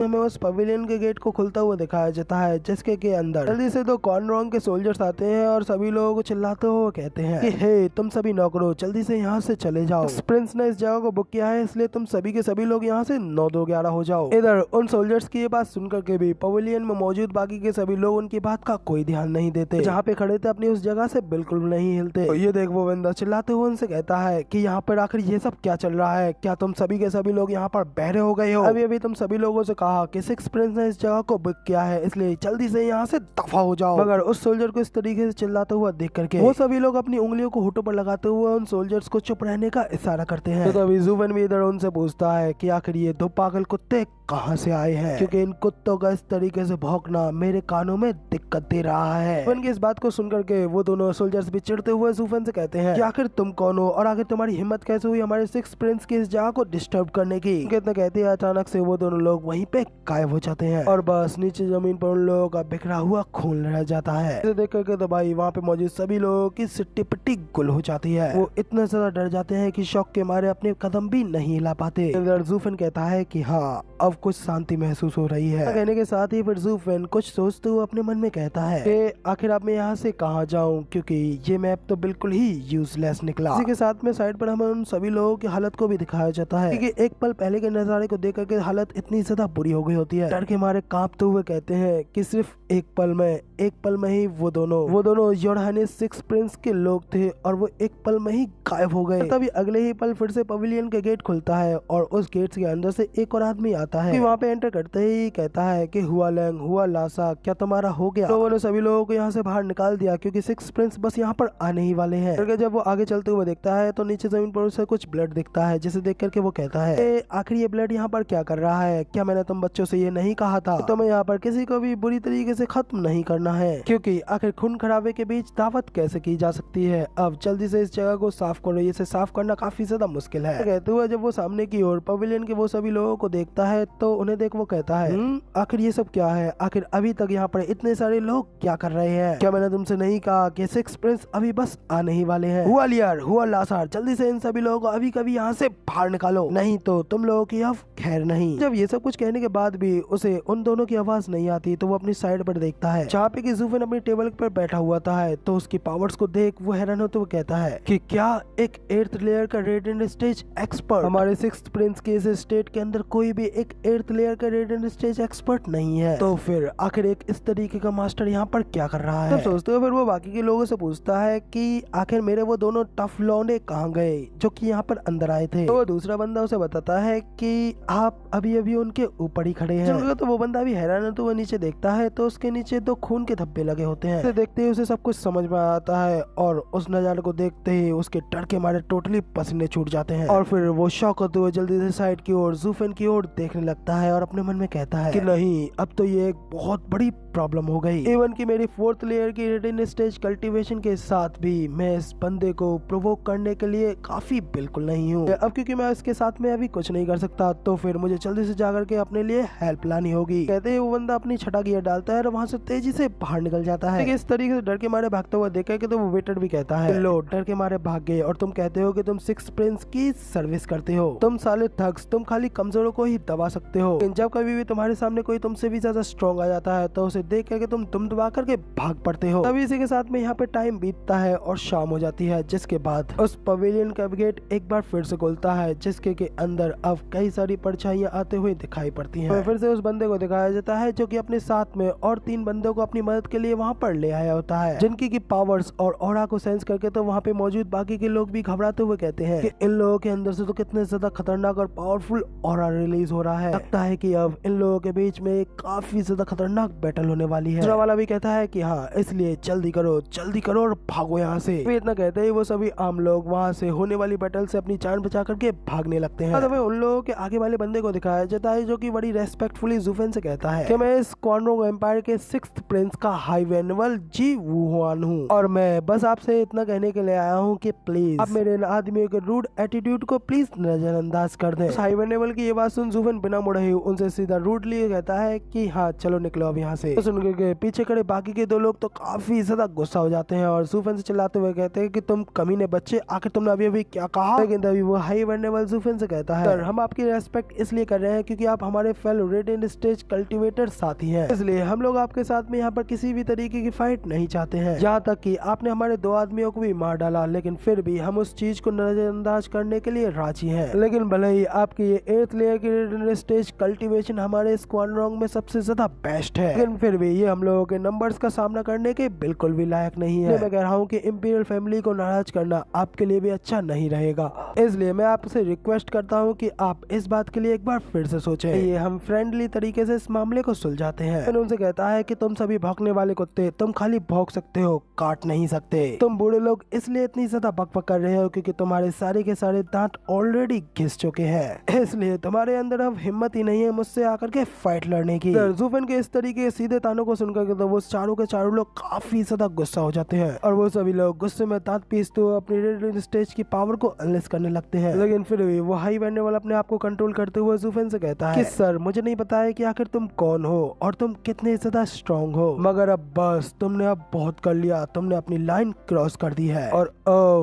हमें उस पवेलियन के गेट को खुलता हुआ दिखाया जाता है, जिसके के अंदर जल्दी से दो कॉर्नरॉन्ग के सोल्जर्स आते हैं और सभी लोगों को चिल्लाते हुए कहते हैं कि हे तुम सभी नौकरों, जल्दी से यहाँ से चले जाओ। प्रिंस ने इस जगह को बुक किया है, इसलिए तुम सभी के सभी लोग यहाँ से 9-2-11 हो जाओ। इधर उन सोल्जर्स की ये बात सुनकर के भी पवेलियन में मौजूद बाकी के सभी लोग उनकी बात का कोई ध्यान नहीं देते, जहाँ पे खड़े थे अपनी उस जगह से बिल्कुल नहीं हिलते। तो ये देख वो बंदा चिल्लाते हुए उनसे कहता है कि यहाँ पर आखिर ये सब क्या चल रहा है, क्या तुम सभी के सभी लोग यहाँ पर बहरे हो गए हो? अभी अभी तुम सभी लोगों से कहा कि सिक्स प्रिंस ने इस जगह को बुक किया है, इसलिए जल्दी से यहाँ से दफा हो जाओ। मगर उस सोल्जर को इस तरीके से चिल्लाते हुआ देख करके वो सभी लोग अपनी उंगलियों को होठों पर लगाते हुए उन सोल्जर्स को चुप रहने का इशारा करते हैं। तो तभी ज़ुफेन भी इधर उनसे पूछता है कि आखिर ये दो पागल कुत्ते कहाँ से आए हैं, क्योंकि इन कुत्तों का इस तरीके से भौंकना मेरे कानों में दिक्कत दे रहा है। ज़ुफेन की इस बात को सुनकर के वो दोनों सोल्जर्स भी चिढ़ते हुए ज़ुफेन से कहते हैं कि आखिर तुम कौन हो और आखिर तुम्हारी हिम्मत कैसे हुई हमारे सिक्स प्रिंस की इस जगह को डिस्टर्ब करने की। इतना कहते हैं अचानक से वो दोनों लोग वहीं पे गायब हो जाते हैं और बस नीचे जमीन पर उन लोगों का बिखरा हुआ खून रह जाता है। इसे देख करके तो भाई वहाँ पे मौजूद सभी लोगों की सिट्टी पिट्टी गुल हो जाती है। वो इतना ज्यादा डर जाते हैं कि शौक के मारे अपने कदम भी नहीं हिला पाते। इधर ज़ुफेन कहता है कि हाँ अब कुछ शांति महसूस हो रही है। कहने के साथ ही फिर ज़ुफेन कुछ सोचते हुए अपने मन में कहता है कि आखिर अब मैं यहाँ से कहाँ जाऊँ, क्योंकि ये मैप तो बिल्कुल ही यूजलेस निकला। इसी के साथ में साइड पर हमें उन सभी लोगों की हालत को भी दिखाया जाता है, क्योंकि एक पल पहले के नजारे को देख करके हालत इतनी ज्यादा बुरी हो गई होती है। डर के मारे कांपते हुए कहते हैं कि सिर्फ एक पल में ही वो दोनों योर सिक्स प्रिंस के लोग थे और वो एक पल में ही गायब हो गए। तभी अगले ही पल फिर से पवेलियन के गेट खुलता है और उस गेट के अंदर से एक और आदमी आता है। वहाँ पे एंटर करते ही कहता है कि हुआ लैंग हुआ लासा, क्या तुम्हारा हो गया? लोगों ने सभी लोगों को यहाँ से बाहर निकाल दिया, क्योंकि सिक्स प्रिंस बस यहाँ पर आने ही वाले हैं। करके जब वो आगे चलते हुए देखता है तो नीचे जमीन पर उसे कुछ ब्लड दिखता है, जिसे देख करके वो कहता है आखिर ये ब्लड यहाँ पर क्या कर रहा है? क्या मैंने तुम बच्चों से ये नहीं कहा था तुम्हें यहाँ पर किसी को भी बुरी तरीके से खत्म नहीं करना है, क्योंकि आखिर खून खराबे के बीच दावत कैसे की जा सकती है? अब जल्दी से इस जगह को साफ करो, इसे साफ करना काफी ज्यादा मुश्किल है। कहते हुए जब वो सामने की ओर पवेलियन के वो सभी लोगों को देखता है तो उन्हें देख वो कहता है आखिर ये सब क्या है? आखिर अभी तक यहाँ पर इतने सारे लोग क्या कर रहे हैं? क्या मैंने तुमसे नहीं कहा कि सिक्स प्रिंस अभी बस आने ही वाले हैं? हुआ लियर हुआ लासार, जल्दी से इन सभी लोगों को अभी कभी यहाँ से बाहर निकालो, नहीं तो तुम लोगों की अब खैर नहीं। जब ये सब कुछ कहने के बाद भी उसे उन दोनों की आवाज नहीं आती तो वो अपनी साइड पर देखता है, जहाँ पे कि ज़ुफेन अपनी टेबल पर बैठा हुआ था है। तो उसकी पावर्स को देख वो हैरान होते हुए कहता है कि क्या एक 8th लेयर का रेडिएंट स्टेज एक्सपर्ट? हमारे सिक्स्थ प्रिंस के इस स्टेट के अंदर कोई भी एक 8th लेयर का रेडिएंट स्टेज एक्सपर्ट नहीं है, तो फिर आखिर एक इस तरीके का मास्टर यहाँ पर क्या कर रहा है? तब सोचते हुए फिर वो बाकी के लोगों से पूछता है कि आखिर मेरे वो दोनों टफ लौंडे कहाँ गए जो कि यहाँ पर अंदर आए थे? तो दूसरा बंदा उसे बताता है कि आप अभी अभी उनके ऊपर ही खड़े हैं। तो वो बंदा भी हैरान है, तो वो नीचे देखता है तो उसके नीचे 2 खून के धब्बे लगे होते हैं। उसे देखते ही उसे सब कुछ समझ में आता है और उस नजारे को देखते ही उसके डर के मारे टोटली पसीने छूट जाते हैं और फिर वो शॉक होते हुए जल्दी से साइड की ओर ज़ुफेन की ओर देखने लगता है और अपने मन में कहता है कि नहीं, अब तो ये एक बहुत बड़ी प्रॉब्लम हो गई। इवन की मेरी 4th लेयर की रेडिएंट स्टेज कल्टीवेशन के साथ भी मैं इस बंदे को प्रोवोक करने के लिए काफी बिल्कुल नहीं हूँ। अब क्योंकि मैं इसके साथ में अभी कुछ नहीं कर सकता तो फिर मुझे जल्दी से जाकर के अपने लिए हेल्प लानी होगी। कहते ही वो बंदा अपनी छठा गियर डालता है और वहाँ से तेजी से बाहर निकल जाता है। इस तरीके से डर के मारे भागता हुआ देखा कि तो वो वेटर भी कहता है लो, डर के मारे भाग गए और तुम कहते हो कि तुम सिक्स प्रिंस की सर्विस करते हो। तुम साले थग्स, तुम खाली कमजोरों को ही दबा सकते हो। जब कभी भी तुम्हारे सामने कोई तुमसे भी ज्यादा स्ट्रॉन्ग आ जाता है तो उसे देख करके तुम दुम दबा करके भाग पड़ते हो। तभी इसी के साथ में यहाँ पे टाइम बीतता है और शाम हो जाती है, जिसके बाद उस पवेलियन का गेट एक बार फिर से खुलता है, जिसके के अंदर अब कई सारी परछाइयां आते हुए दिखाई पड़ती हैं। फिर से उस बंदे को दिखाया जाता है जो कि अपने साथ में और 3 बंदों को अपनी मदद के लिए वहाँ पर ले आया होता है, जिनकी की पावर्स और ऑरा को सेंस करके तो वहाँ पे मौजूद बाकी के लोग भी घबराते हुए कहते हैं कि इन लोगों के अंदर से तो कितने ज्यादा खतरनाक और पावरफुल ऑरा रिलीज हो रहा है। लगता है कि अब इन लोगों के बीच में काफी ज्यादा खतरनाक बैटल होने वाली है। दूसरा वाला भी कहता है कि हाँ, इसलिए जल्दी करो और भागो यहाँ से। इतना कहते ही वो सभी आम लोग वहाँ से होने वाली बैटल से अपनी जान बचा करके भागने लगते हैं। हमें उन लोगों के आगे वाले बंदे को दिखाया जाता है जो कि बड़ी रेस्पेक्टफुली ज़ुफेन से कहता है कि मैं इस क्वानरोंग एम्पायर के 6th प्रिंस का हाई वेनेबल जी वुहुआन हूँ और मैं बस आपसे इतना कहने के लिए आया हूँ कि प्लीज आप मेरे इन आदमियों के रूड एटीट्यूड को प्लीज नजरअंदाज कर दें। हाई वेनेबल की ये बात सुन ज़ुफेन बिना मुड़े ही उनसे सीधा रूडली कहता है कि हाँ चलो निकलो अब यहाँ से। तो सुनकर के पीछे खड़े बाकी के दो लोग तो काफी ज्यादा गुस्सा हो जाते हैं और ज़ूफेन से चिल्लाते हुए कहते हैं कि तुम कमीने बच्चे, आखिर तुमने अभी अभी क्या कहा। लेकिन तभी वो हाई वर्नेबल ज़ूफेन से कहता है, सर हम आपकी रेस्पेक्ट इसलिए कर रहे हैं क्योंकि आप हमारे fellow red and stage cultivator साथी हैं, इसलिए हम लोग आपके साथ में यहाँ पर किसी भी तरीके की फाइट नहीं चाहते हैं। यहाँ तक कि आपने हमारे 2 आदमियों को भी मार डाला, लेकिन फिर भी हम उस चीज को नजरअंदाज करने के लिए राजी हैं। लेकिन भले ही आपकी ये 8th लेयर की रेड एंड स्टेज कल्टिवेशन हमारे स्क्वाड्रन में सबसे ज्यादा बेस्ट है, लेकिन फिर भी ये हम लोगों के नंबर्स का सामना करने के बिल्कुल भी लायक नहीं है। मैं कह रहा हूँ कि इंपीरियल फैमिली को नाराज करना आपके लिए भी अच्छा नहीं रहेगा, इसलिए मैं आपसे रिक्वेस्ट करता हूँ कि आप इस बात के लिए एक बार फिर से सोचें। ये हम फ्रेंडली तरीके से इस मामले को सुलझाते हैं। फिर उनसे कहता है कि तुम सभी भौंकने वाले कुत्ते, तुम खाली भौंक सकते हो, काट नहीं सकते। तुम बूढ़े लोग इसलिए इतनी ज्यादा बकबक कर रहे हो क्योंकि तुम्हारे सारे के सारे दांत ऑलरेडी घिस चुके हैं, इसलिए तुम्हारे अंदर अब हिम्मत ही नहीं है मुझसे आकर के फाइट लड़ने की। ज़ूफेन के इस तरीके के सीधे तानों को सुनकर के तो वो चारों के चारों लोग काफी ज्यादा गुस्सा हो जाते हैं और वो सभी लोग गुस्से में दांत पीसते हुए अपनी रेड स्टेज की पावर को अनलेस करने लगते हैं। लेकिन फिर भी वो हाई बनने वाला अपने आप को कंट्रोल करते हुए ज़ूफेन से कहता है कि सर मुझे नहीं पता है कि आखिर तुम कौन हो और तुम कितने ज्यादा स्ट्रॉन्ग हो, मगर अब बस तुमने अब बहुत कर लिया, तुमने अपनी लाइन क्रॉस कर दी है और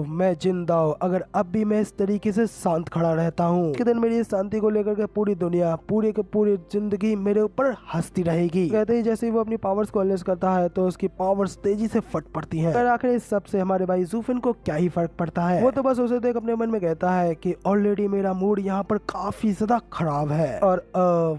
मैं जिंदा हूँ। अगर अब भी मैं इस तरीके से शांत खड़ा रहता हूँ, एक दिन मेरी शांति को लेकर के पूरी दुनिया पूरी के पूरी जिंदगी मेरे ऊपर हंसती रहेगी। कहते ही जैसे ही वो अपनी पावर्स को अनलेस करता है तो उसकी पावर्स तेजी से फट पड़ती हैं। पर आखिर इस सब से हमारे भाई ज़ूफेन को क्या ही फर्क पड़ता है, वो तो बस उसे देख अपने मन में कहता है कि ऑलरेडी मेरा मूड यहाँ पर काफी ज्यादा खराब है और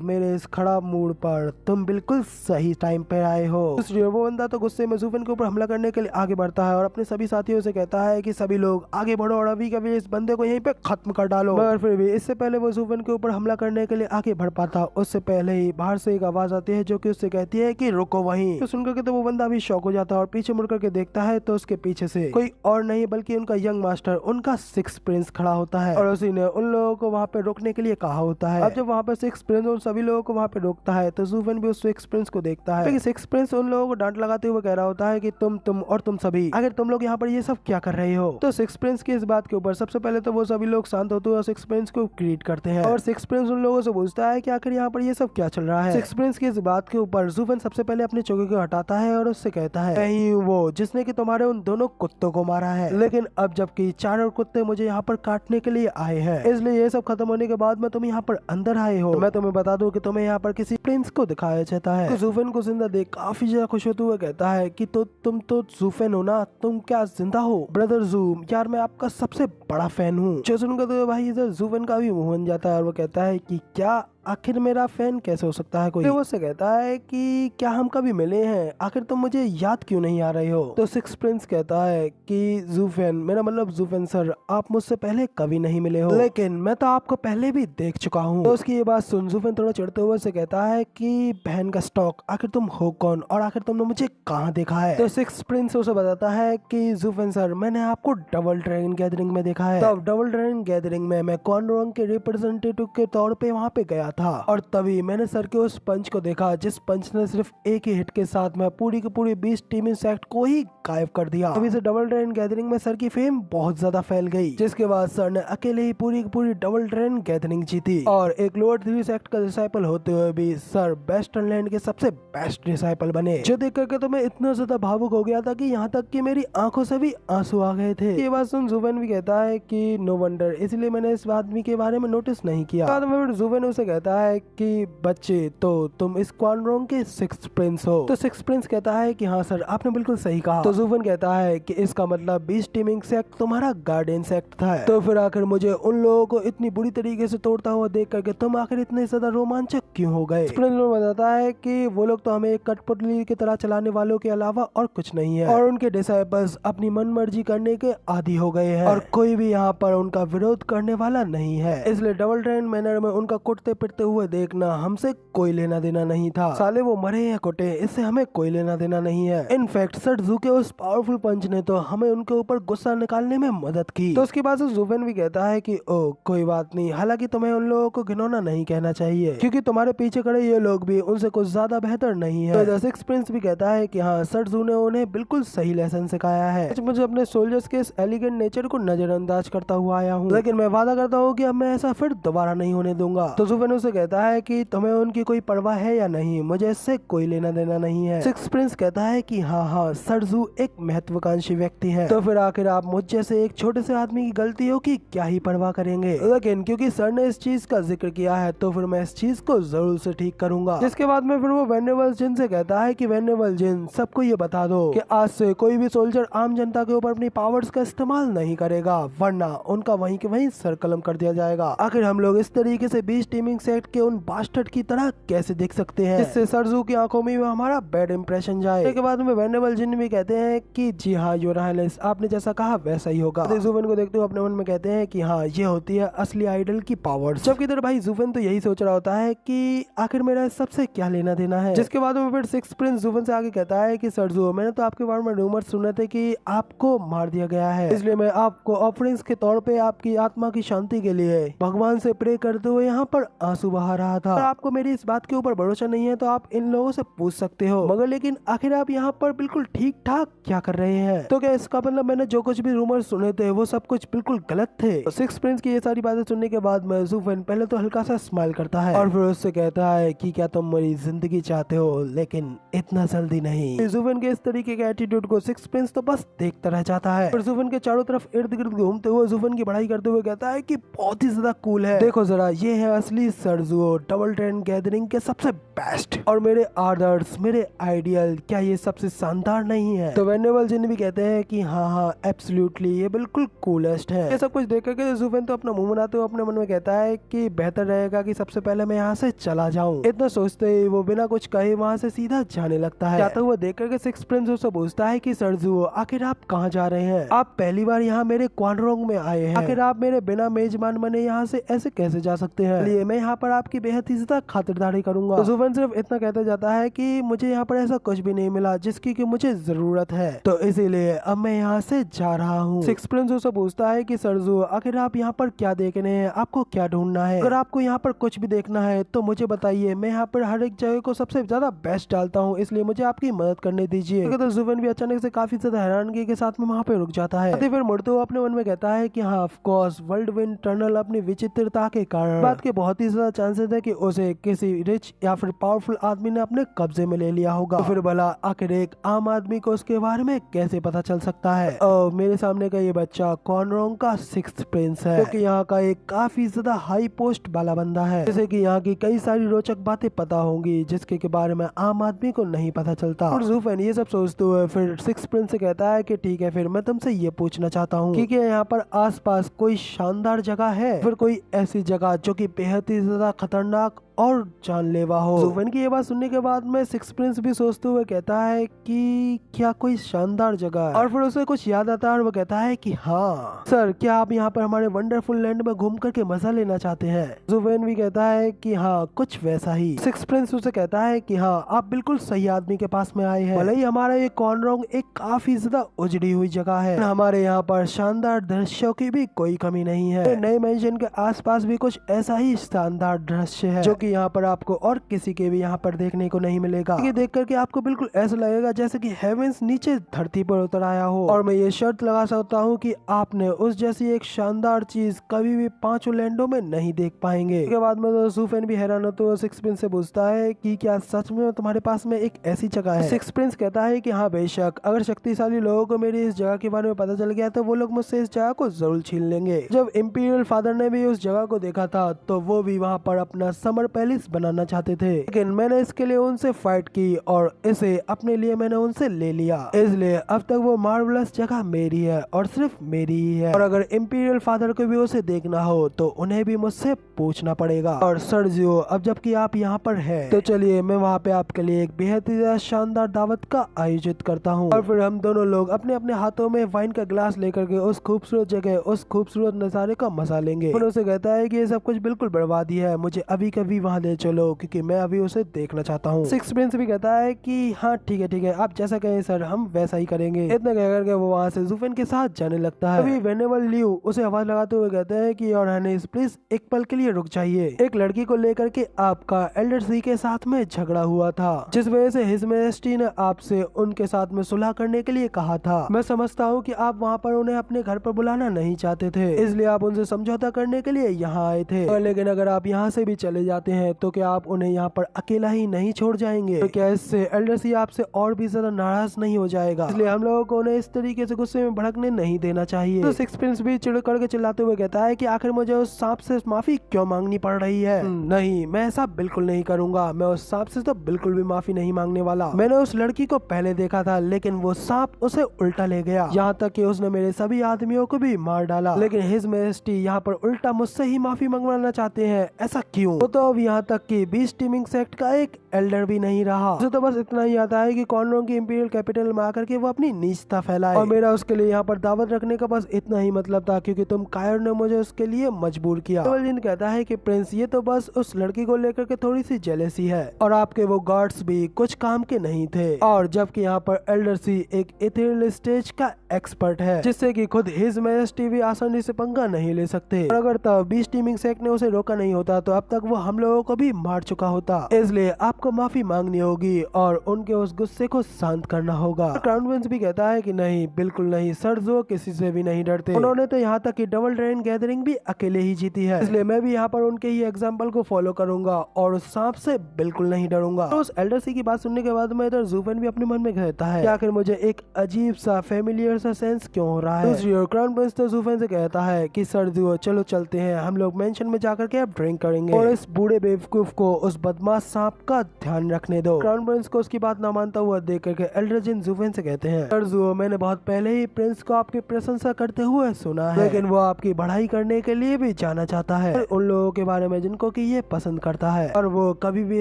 मेरे इस खराब मूड पर तुम बिल्कुल सही टाइम पे आए हो। इसलिए वो बंदा तो गुस्से में ज़ूफेन के ऊपर हमला करने के लिए आगे बढ़ता है और अपने सभी साथियों से कहता है कि सभी लोग आगे बढ़ो और अभी कभी इस बंदे को यहीं पे खत्म कर डालो। मगर फिर भी इससे पहले वो ज़ूफेन के ऊपर हमला करने के लिए आगे बढ़ पाता, उससे पहले ही बाहर से एक आवाज आती है जो कि उससे कहती है कि रुको वहीं। तो सुनकर के तो वो बंदा भी शॉक हो जाता है और पीछे मुड़ करके देखता है तो उसके पीछे से कोई और नहीं बल्कि उनका यंग मास्टर, उनका 6 प्रिंस खड़ा होता है और उसी ने उन लोगों को वहाँ पे रोकने के लिए कहा होता है। अब जब वहाँ पे 6 प्रिंस उन सभी लोगों को वहाँ पे रोकता है तो ज़ूफेन भी उस 6 प्रिंस को देखता है, लेकिन 6 प्रिंस उन लोगों को डांट लगाते हुए कह रहा होता है कि तुम और तुम सभी, अगर तुम लोग यहाँ पर ये सब क्या कर रहे हो। तो 6 प्रिंस की इस बात के ऊपर सबसे पहले तो वो सभी लोग शांत होते हुए 6 प्रिंस को ग्रीट करते हैं और 6 प्रिंस उन लोगों से पूछता है कि आखिर यहाँ पर ये सब क्या चल रहा है। 6 प्रिंस की इस बात के ऊपर ज़ूफेन सबसे पहले अपने चौके को हटाता है और उससे कहता है, नहीं वो जिसने कि तुम्हारे उन दोनों कुत्तों को मारा है, लेकिन अब जबकि 4 और कुत्ते मुझे यहाँ पर काटने के लिए आए हैं, इसलिए ये सब खत्म होने के बाद में तुम यहाँ पर अंदर आए हो। तो मैं तुम्हें बता दूं कि तुम्हें यहाँ पर किसी प्रिंस को दिखाया जाता है। तो ज़ूफेन को जिंदा देख काफी ज्यादा खुश होते हुए कहता है कि तुम तो ज़ूफेन हो ना, तुम क्या जिंदा हो? ब्रदर ज़ूम, यार मैं आपका सबसे बड़ा फैन हूँ। जो सुनकर तो भाई इधर ज़ूफेन का भी मुंह बन जाता है और वो कहता है कि क्या आखिर मेरा फैन कैसे हो सकता है कोई? तो वो उससे कहता है कि क्या हम कभी मिले हैं, आखिर तुम मुझे याद क्यों नहीं आ रहे हो? तो 6 प्रिंस कहता है कि ज़ूफेन, मेरा मतलब ज़ूफेन सर, आप मुझसे पहले कभी नहीं मिले हो, लेकिन मैं तो आपको पहले भी देख चुका हूँ। तो उसकी ये बात सुन ज़ूफेन थोड़ा चिढ़ते हुए से कहता है कि बहन का स्टॉक, आखिर तुम हो कौन और आखिर तुमने मुझे कहाँ देखा है? तो 6 प्रिंस उसे बताता है कि ज़ूफेन सर, मैंने आपको डबल ड्रैगन गैदरिंग में देखा है। तब डबल ड्रैगन गैदरिंग में मैं कॉर्नरॉन्ग के रिप्रेजेंटेटिव के तौर पे वहाँ पे गया था और तभी मैंने सर के उस पंच को देखा जिस पंच ने सिर्फ एक ही हिट के साथ में पूरी की पूरी 20 टीम इंसेक्ट को ही गायब कर दिया। तभी से डबल ड्रैगन गैदरिंग में सर की फेम बहुत ज्यादा फैल गई, जिसके बाद सर ने अकेले ही पूरी की पूरी डबल ड्रैगन गैदरिंग जीती और एक लोअर 3 सेक्ट का डिसाइपल होते हुए भी सर वेस्टर्न लैंड के सबसे बेस्ट डिसाइपल बने। जो देख करके तो मैं इतना ज्यादा भावुक हो गया था कि यहाँ तक कि मेरी आंखों से भी आंसू आ गए थे। ये बात सुन ज़ूफेन भी कहता है कि नो वंडर, इसलिए मैंने इस आदमी के बारे में नोटिस नहीं किया। बाद में ज़ूफेन उसे कहता है कि बच्चे, तो तुम स्क्वाड्रन के 6 प्रिंस हो? तो 6 प्रिंस कहता है कि हाँ सर, आपने बिल्कुल सही कहा। तो ज़ूफेन कहता है कि इसका मतलब 20 टीम इंसेक्ट तुम्हारा गार्डियन सेक्ट था। तो फिर आखिर मुझे उन लोगों को इतनी बुरी तरीके से तोड़ता हुआ देख करके तुम आखिर इतने ज्यादा रोमांचक क्यों हो गए? बताता है कि वो लोग तो हमें एक कठपुतली की तरह चलाने वालों के अलावा और कुछ नहीं है और उनके डिसाइपल्स अपनी मन मर्जी करने के आदी हो गए हैं और कोई भी यहाँ पर उनका विरोध करने वाला नहीं है, इसलिए डबल ड्रैगन मैनर में उनका कुटते पिटते हुए देखना हमसे कोई लेना देना नहीं था। साले वो मरे या कुटे, इससे हमें कोई लेना देना नहीं है। इनफैक्ट सर ज़ू के उस पावरफुल पंच ने तो हमें उनके ऊपर गुस्सा निकालने में मदद की। तो उसके बाद ज़ूफेन भी कहता है कि ओ कोई बात नहीं, हालांकि तुम्हें उन लोगों को घिनौना नहीं कहना चाहिए क्योंकि तुम्हारे पीछे खड़े ये लोग भी उनसे कुछ ज्यादा बेहतर नहीं है। तो 6 प्रिंस भी कहता है कि हाँ सर ज़ू ने उन्हें बिल्कुल सही लेसन सिखाया है। मुझे अपने सोल्जर्स के इस एलिगेंट नेचर को नजरअंदाज करता हुआ आया हूँ, लेकिन मैं वादा करता हूँ कि अब मैं ऐसा फिर दोबारा नहीं होने दूंगा। तो ज़ूफेन उससे कहता है कि तुम्हें उनकी कोई परवाह है या नहीं, मुझे इससे कोई लेना देना नहीं है। सिक्स प्रिंस कहता है कि हाँ सरजू एक महत्वाकांक्षी व्यक्ति है, तो फिर आखिर आप मुझ जैसे एक छोटे से आदमी की गलतियों की क्या ही परवाह करेंगे, लेकिन क्योंकि सर ने इस चीज का जिक्र किया है तो फिर मैं इस चीज को जरूर से ठीक करूंगा। जिसके बाद में फिर वो वेनेबल जिन से कहता है कि वेनेबल जिन सबको ये बता दो कि आज से कोई भी सोल्जर आम जनता के ऊपर अपनी पावर्स का इस्तेमाल नहीं करेगा, वरना उनका वहीं के वहीं सर कलम कर दिया जाएगा। आखिर हम लोग इस तरीके से बीच टीमिंग सेट के उन बास्टर्ड की तरह कैसे देख सकते हैं, जिससे सरजू की आंखों में हमारा बैड इंप्रेशन जाए। इसके बाद में वेनेबल जिन भी कहते हैं कि जी हाँ योर हाइनेस, आपने जैसा कहा वैसा ही होगा। ज़ुफेन को देखते हुए अपने मन में कहते हैं कि हाँ ये होती है असली आइडल की पावर्स। जबकि इधर भाई ज़ुफेन तो यही सोच रहा होता है कि आखिर मेरा इस सबसे क्या लेना देना है। जिसके बाद में फिर सिक्स प्रिंस ज़ुफेन से आगे कहता है कि सरजू, मैंने तो आपके बारे में रूमर सुने थे कि आपको मार दिया गया है, इसलिए मैं आपको ऑफरिंग्स के तौर पे आपकी आत्मा की शांति के लिए भगवान से प्रे करते हुए यहाँ पर आंसू बहा रहा था। अगर आपको मेरी इस बात के ऊपर भरोसा नहीं है तो आप इन लोगों से पूछ सकते हो, मगर लेकिन आखिर आप यहाँ पर बिल्कुल ठीक ठाक क्या कर रहे हैं? तो क्या इसका मतलब मैंने जो कुछ भी रूमर सुने थे वो सब कुछ बिल्कुल गलत थे? तो सिक्स प्रिंस की ये सारी बातें सुनने के बाद में ज़ुफेन पहले तो हल्का सा स्माइल करता है और फिर उससे कहता है कि क्या तुम मेरी जिंदगी चाहते हो, लेकिन इतना जल्दी नहीं। ज़ुफेन के इस तरीके के एटीट्यूड को सिक्स प्रिंस तो बस देखता रह जाता है और ज़ुफेन के चारों तरफ इर्द गिर्द घूमते हुए ज़ुफेन की बढ़ाई करते हुए कहता है कि बहुत ही ज्यादा कूल है, देखो जरा ये है असली सरजू, डबल ट्रेन गैदरिंग के सबसे बेस्ट, और मेरे आदर्श, मेरे आइडियल, क्या ये सबसे शानदार नहीं है? तो वेनेबल जिन भी कहते हैं कि हाँ एब्सोल्युटली ये बिल्कुल कूलेस्ट है। ये सब कुछ देख करके ज़ुफेन तो अपना मुंह बनाते हुए अपने मन में कहता है कि बेहतर रहेगा कि सबसे पहले मैं यहाँ से चला जाऊँ। इतना सोचते ही वो बिना कुछ कहे वहाँ से सीधा जाने लगता है। जाते हुए देख करके सिक्स प्रिंस उससे पूछता है कि सरजू, आखिर आप कहाँ जा रहे हैं? आप पहली बार यहाँ मेरे क्वाड्रोंग में आए हैं, आखिर आप मेरे बिना मेजबान बने यहाँ से ऐसे कैसे जा सकते हैं? इसलिए मैं यहाँ पर आपकी बेहद ही ज्यादा खातिरदारी करूंगा। तो ज़ुफेन सिर्फ इतना कहता जाता है कि मुझे यहाँ पर ऐसा कुछ भी नहीं मिला जिसकी कि मुझे जरूरत है, तो इसीलिए अब मैं यहाँ से जा रहा हूँ। सिक्स प्रिंस उससे पूछता है कि सरजू, आखिर आप यहाँ पर क्या देखने हैं, आपको क्या ढूंढना है? अगर आपको यहाँ पर कुछ भी देखना है तो मुझे बताइए, मैं यहाँ पर हर एक जगह को सबसे ज्यादा बेस्ट डालता हूँ, इसलिए मुझे आपकी मदद करने दीजिए। तो ज़ुफेन भी अचानक से काफी ज्यादा हैरानगी के साथ में वहाँ पे रुक जाता है। फिर मुड़ते हुए अपने मन में कहता है कि हाँ of course world wind tunnel अपनी विचित्रता के कारण बात के बहुत ही ज्यादा चांसेस है कि उसे किसी रिच या फिर पावरफुल आदमी ने अपने कब्जे में ले लिया होगा। तो फिर भला आखिर एक आम आदमी को उसके बारे में कैसे पता चल सकता है? मेरे सामने का ये बच्चा कॉनरोंग का सिक्स्थ प्रिंस है, क्योंकि यहाँ का एक काफी ज्यादा हाई पोस्ट वाला बंदा है, जैसे कि यहाँ की कई सारी रोचक बातें पता होंगी जिसके के बारे में आम आदमी को नहीं पता चलता। और ज़ुफेन ये सब सोचते हुए फिर सिक्स प्रिंस से कहता है कि ठीक है, फिर मैं तुमसे ये पूछना चाहता हूँ कि क्या यहाँ पर आसपास कोई शानदार जगह है, फिर कोई ऐसी जगह जो कि बेहद ही ज्यादा खतरनाक और जानलेवा हो? ज़ुफेन की ये बात सुनने के बाद में सिक्स प्रिंस भी सोचते हुए कहता है कि क्या कोई शानदार जगह है? और फिर उसे कुछ याद आता है और वो कहता है कि हाँ सर, क्या आप यहाँ पर हमारे वंडरफुल लैंड में घूम करके मजा लेना चाहते हैं? ज़ुफेन भी कहता है कि हाँ कुछ वैसा ही। सिक्स प्रिंस उसे कहता है कि हाँ आप बिल्कुल सही आदमी के पास में आए हैं, भले ही हमारा ये कॉनरोंग एक काफी ज्यादा उजड़ी हुई जगह है, हमारे यहाँ पर शानदार दृश्यों की भी कोई कमी नहीं है। नए मेंशन के आसपास भी कुछ ऐसा ही शानदार दृश्य है जो कि यहाँ पर आपको और किसी के भी यहाँ पर देखने को नहीं मिलेगा। ये देख करके आपको बिल्कुल ऐसा लगेगा जैसे कि हेवेंस नीचे धरती पर उतर आया हो, और मैं ये शर्त लगा सकता हूँ कि आपने उस जैसी एक शानदार चीज कभी भी पांचों लैंडों में नहीं देख पाएंगे। इसके बाद में तो ज़ुफेन भी हैरान होते हुए सिक्स प्रिंस से पूछता है कि क्या सच में तुम्हारे पास में एक ऐसी जगह है? सिक्स प्रिंस कहता है कि हाँ बेशक, अगर शक्तिशाली लोगों को मेरी इस जगह के बारे में पता चल गया तो वो लोग मुझसे इस जगह को जरूर छीन लेंगे। जब इंपीरियल फादर ने भी उस जगह को देखा था तो वो भी वहाँ पर अपना समर पैलेस बनाना चाहते थे, लेकिन मैंने इसके लिए उनसे फाइट की और इसे अपने लिए मैंने उनसे ले लिया, इसलिए अब तक वो मार्वलस जगह मेरी है और सिर्फ मेरी ही है। और अगर इंपीरियल फादर को भी उसे देखना हो तो उन्हें भी मुझसे पूछना पड़ेगा। और सर्जियो, अब जबकि आप यहाँ पर हैं तो चलिए मैं वहाँ पे आपके लिए एक बेहद ही शानदार दावत का आयोजित करता हूँ, और फिर हम दोनों लोग अपने अपने हाथों में वाइन का गिलास लेकर के उस खूबसूरत जगह, उस खूबसूरत नजारे का मजा लेंगे। फिर उसे कहता है कि ये सब कुछ बिल्कुल बर्बादी है, मुझे अभी कभी वहाँ ले चलो क्योंकि मैं अभी उसे देखना चाहता हूँ। सिक्स प्रिंस भी कहता है कि हाँ ठीक है, आप जैसा कहें सर, हम वैसा ही करेंगे। इतना कह करके वो वहाँ से ज़ुफेन के साथ जाने लगता है। अभी वेनेबल लियू उसे आवाज लगाते हुए कहते हैं कि योर हाइनेस प्लीज एक पल के लिए रुक जाइए। एक लड़की को लेकर के आपका एल्डर सी के साथ में झगड़ा हुआ था, जिस वजह से हिज मैजेस्टी ने आपसे उनके साथ में सुलह करने के लिए कहा था। मैं समझता हूँ कि आप वहाँ पर उन्हें अपने घर पर बुलाना नहीं चाहते थे, इसलिए आप उनसे समझौता करने के लिए यहाँ आए थे, लेकिन अगर आप यहाँ से भी चले जाते चाहते हैं तो क्या आप उन्हें यहाँ पर अकेला ही नहीं छोड़ जाएंगे? तो क्या इससे एल्डर सी आपसे और भी ज्यादा नाराज नहीं हो जाएगा? इसलिए हम लोगों को उन्हें इस तरीके से गुस्से में भड़कने नहीं देना चाहिए। तो सिक्स प्रिंस भी चिड़ करके चिल्लाते हुए कहता है कि आखिर मुझे उस सांप से माफी क्यों मांगनी पड़ रही है? नहीं, मैं ऐसा बिल्कुल नहीं करूंगा। मैं उस सांप से तो बिल्कुल भी माफी नहीं मांगने वाला। मैंने उस लड़की को पहले देखा था, लेकिन वो सांप उसे उल्टा ले गया, यहाँ तक कि उसने मेरे सभी आदमियों को भी मार डाला। लेकिन हिज मैजेस्टी यहाँ पर उल्टा मुझसे ही माफी मंगवाना चाहते हैं। ऐसा क्यों? वो तो अब यहाँ तक कि बीस्ट टीमिंग सेक्ट का एक एल्डर भी नहीं रहा। उसे तो बस इतना ही आता है कि कॉर्नरों की इंपीरियल कैपिटल में आकर के वो अपनी नीचता फैलाए, और मेरा उसके लिए यहाँ पर दावत रखने का बस इतना ही मतलब था क्योंकि तुम कायर ने मुझे उसके लिए मजबूर किया। एवलजिन कहता है कि प्रिंस, ये तो बस उस लड़की को लेकर के थोड़ी सी जेलेसी है, और आपके वो गार्ड्स भी कुछ काम के नहीं थे। और जबकि यहाँ पर एल्डर सी एक इथेरियल स्टेज का एक्सपर्ट है, जिससे कि खुद हिज मैजेस्टी भी आसानी से पंगा नहीं ले सकते। और अगर तब बीस्ट टीमिंग सेक्ट ने उसे रोका नहीं होता तो अब तक वो हम लोगों को भी मार चुका होता। इसलिए आपको माफी मांगनी होगी और उनके उस गुस्से को शांत करना होगा। क्राउन प्रिंस भी कहता है कि नहीं, बिल्कुल नहीं सर, जो किसी से भी नहीं डरते। उन्होंने तो यहाँ तक कि डबल ड्रैगन गैदरिंग भी अकेले ही जीती है, इसलिए मैं भी यहाँ पर उनके ही एग्जाम्पल को फॉलो करूंगा और उस सांप से बिल्कुल नहीं डरूंगा। तो उस एल्डर सी की बात सुनने के बाद में इधर ज़ूफेन भी अपने मन में कहता है कि आखिर मुझे एक अजीब सा फेमिलियर सा सेंस क्यों हो रहा है। दूसरी ओर क्राउन प्रिंस तो ज़ूफेन से कहता है कि सर दुओ, चलो चलते हैं, हम लोग मेंशन में जाकर के अब ड्रिंक करेंगे और इस बूढ़े बेवकूफ को उस बदमाश सांप का ध्यान रखने दो। क्राउन प्रिंस को उसकी बात न मानता हुआ देख करके एल्डर जिन ज़ूफेन से कहते हैं, सर दुओ, मैंने बहुत पहले ही प्रिंस को आपकी प्रशंसा करते हुए सुना है, लेकिन वो आपकी बढ़ाई करने के लिए भी जाना चाहता है, उन लोगों के बारे में जिनको कि ये पसंद करता है, और वो कभी भी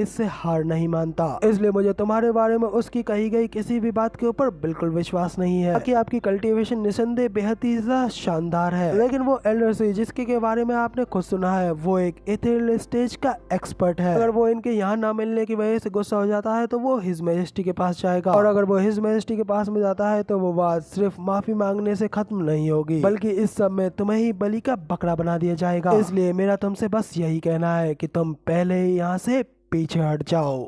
इससे हार नहीं मानता। इसलिए मुझे तुम्हारे बारे में उसकी कही गई किसी भी बात के ऊपर बिल्कुल विश्वास नहीं है। बाकी आपकी कल्टीवेशन निसंदेह बेहद ही शानदार है, लेकिन वो एल्डर सी जिसके के बारे में आपने खुद सुना है, वो एक इथेरियल स्टेज का एक्सपर्ट है। अगर वो इनके यहाँ ना मिलने की वजह से गुस्सा हो जाता है तो वो हिज मैजेस्टी के पास जाएगा, और अगर वो हिज मैजेस्टी के पास में जाता है तो वो बात सिर्फ माफी मांगने से खत्म नहीं होगी, बल्कि इस सब में तुम्हें ही बलि का बकरा बना दिया जाएगा। इसलिए मेरा तुमसे बस यही कहना है कि तुम पहले ही यहाँ से पीछे हट जाओ।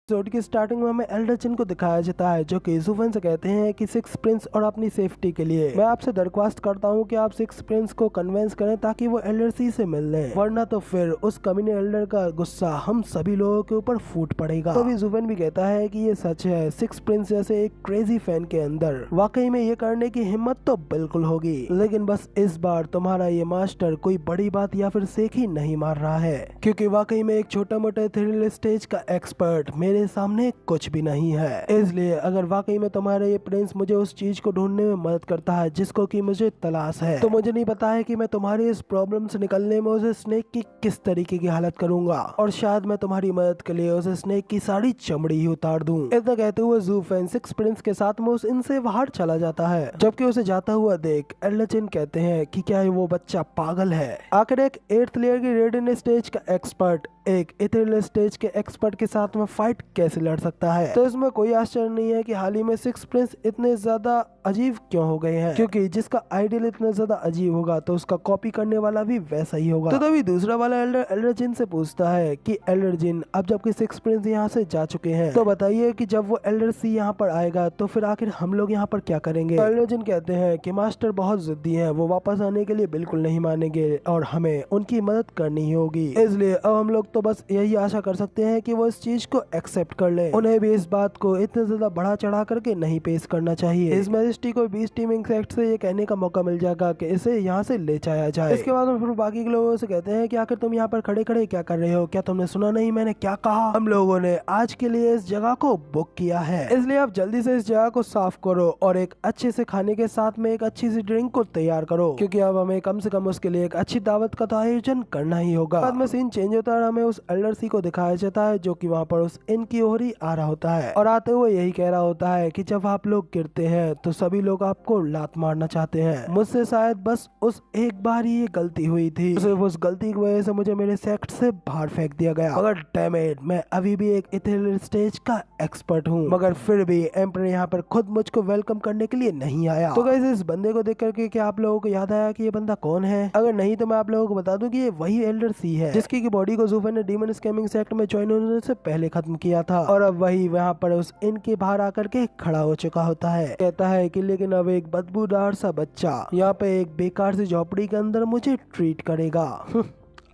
एपिसोड की स्टार्टिंग में हमें एल्डर जिन को दिखाया जाता है, जो कि ज़ूफेन से कहते हैं कि सिक्स प्रिंस और अपनी सेफ्टी के लिए मैं आपसे दरख्वास्त करता हूं कि आप सिक्स प्रिंस को कन्वेंस करें ताकि वो एल्डर सी से मिल लें, वरना तो फिर उस कमीने एल्डर का गुस्सा हम सभी लोगों के ऊपर फूट पड़ेगा। तो भी ज़ूफेन भी कहता है कि ये सच है, सिक्स प्रिंस जैसे एक क्रेजी फैन के अंदर वाकई में ये करने की हिम्मत तो बिल्कुल होगी, लेकिन बस इस बार तुम्हारा ये मास्टर कोई बड़ी बात या फिर सेख ही नहीं मार रहा है, क्योंकि वाकई में एक छोटा मोटा थ्रिल स्टेज का एक्सपर्ट मेरे सामने कुछ भी नहीं है। इसलिए अगर वाकई में तुम्हारा ये प्रिंस मुझे उस चीज को ढूंढने में मदद करता है जिसको कि मुझे तलाश है, तो मुझे नहीं पता है कि मैं तुम्हारी इस प्रॉब्लम से निकलने में उस स्नेक की किस तरीके की हालत करूंगा, और शायद मैं तुम्हारी मदद के लिए उस स्नेक की सारी चमड़ी ही उतार दूं। इतना कहते हुए ज़ूफेन सिक्स प्रिंस के साथ में उस इनसे बाहर चला जाता है। जबकि उसे जाता हुआ देख एल्डर जिन कहते हैं कि क्या वो बच्चा पागल है। आखिर एक 8th लेयर की रेडियन स्टेज का एक्सपर्ट एक इथेरियल स्टेज के एक्सपर्ट के साथ में फाइट कैसे लड़ सकता है? तो इसमें कोई आश्चर्य नहीं है कि हाल ही में सिक्स प्रिंस इतने ज्यादा अजीब क्यों हो गए हैं, क्योंकि जिसका आइडियल इतना ज्यादा अजीब होगा तो उसका कॉपी करने वाला भी वैसा ही होगा। तो तभी दूसरा वाला एल्डर जिन से पूछता है कि एल्डर जिन, अब जबकि सिक्स प्रिंस यहाँ से जा चुके हैं, तो बताइए कि जब वो एल्डर सी यहाँ पर आएगा तो फिर आखिर हम लोग यहाँ पर क्या करेंगे? एल्डर जिन कहते हैं कि मास्टर बहुत जिद्दी है, वो वापस आने के लिए बिल्कुल नहीं मानेंगे और हमें उनकी मदद करनी ही होगी। इसलिए अब हम लोग तो बस यही आशा कर सकते हैं कि वो इस चीज को एक्सेप्ट कर ले। उन्हें भी इस बात को इतने ज्यादा बढ़ा चढ़ा करके नहीं पेश करना चाहिए। इस मैजेस्टी को बीस्ट टीमिंग सेक्ट से ये कहने का मौका मिल जाएगा कि इसे यहाँ से ले जाया जाए। इसके बाद फिर बाकी के लोगों से कहते हैं कि आखिर तुम यहाँ पर खड़े खड़े क्या कर रहे हो? क्या तुमने सुना नहीं मैंने क्या कहा? हम लोगों ने आज के लिए इस जगह को बुक किया है, इसलिए आप जल्दी से इस जगह को साफ करो और एक अच्छे से खाने के साथ में एक अच्छी सी ड्रिंक को तैयार करो, क्योंकि अब हमें कम से कम उसके लिए एक अच्छी दावत का तो आयोजन करना ही होगा। बाद में सीन चेंज होता है, हमें उस एल्डर सी को दिखाया जाता है जो कि वहाँ पर उस इन की ओर ही आ रहा होता है, और आते हुए यही कह रहा होता है कि जब आप लोग गिरते हैं तो सभी लोग आपको लात मारना चाहते हैं। मुझसे शायद बस उस एक बार ही ये गलती हुई थी, सिर्फ उस गलती की वजह से मुझे मेरे सेक्ट से बाहर फेंक दिया गया, मगर डैम इट, मैं अभी भी एक इथेरियल स्टेज का एक्सपर्ट हूँ। मगर फिर भी एम्पर यहाँ पर खुद मुझको वेलकम करने के लिए नहीं आया। तो गाइस, इस बंदे को देख करके क्या आप लोगों को याद आया कि ये बंदा कौन है? अगर नहीं तो मैं आप लोगों को बता दूं कि ये वही एल्डर सी है जिसकी की बॉडी को ज़ूफेन ने डीमन स्कैमिंग सेक्ट में ज्वाइन होने से पहले खत्म किया था, और अब वही वहाँ पर उस इन के बाहर आकर के खड़ा हो चुका होता है। कहता है कि लेकिन अब एक बदबूदार सा बच्चा यहाँ पे एक बेकार सी झोपड़ी के अंदर मुझे ट्रीट करेगा।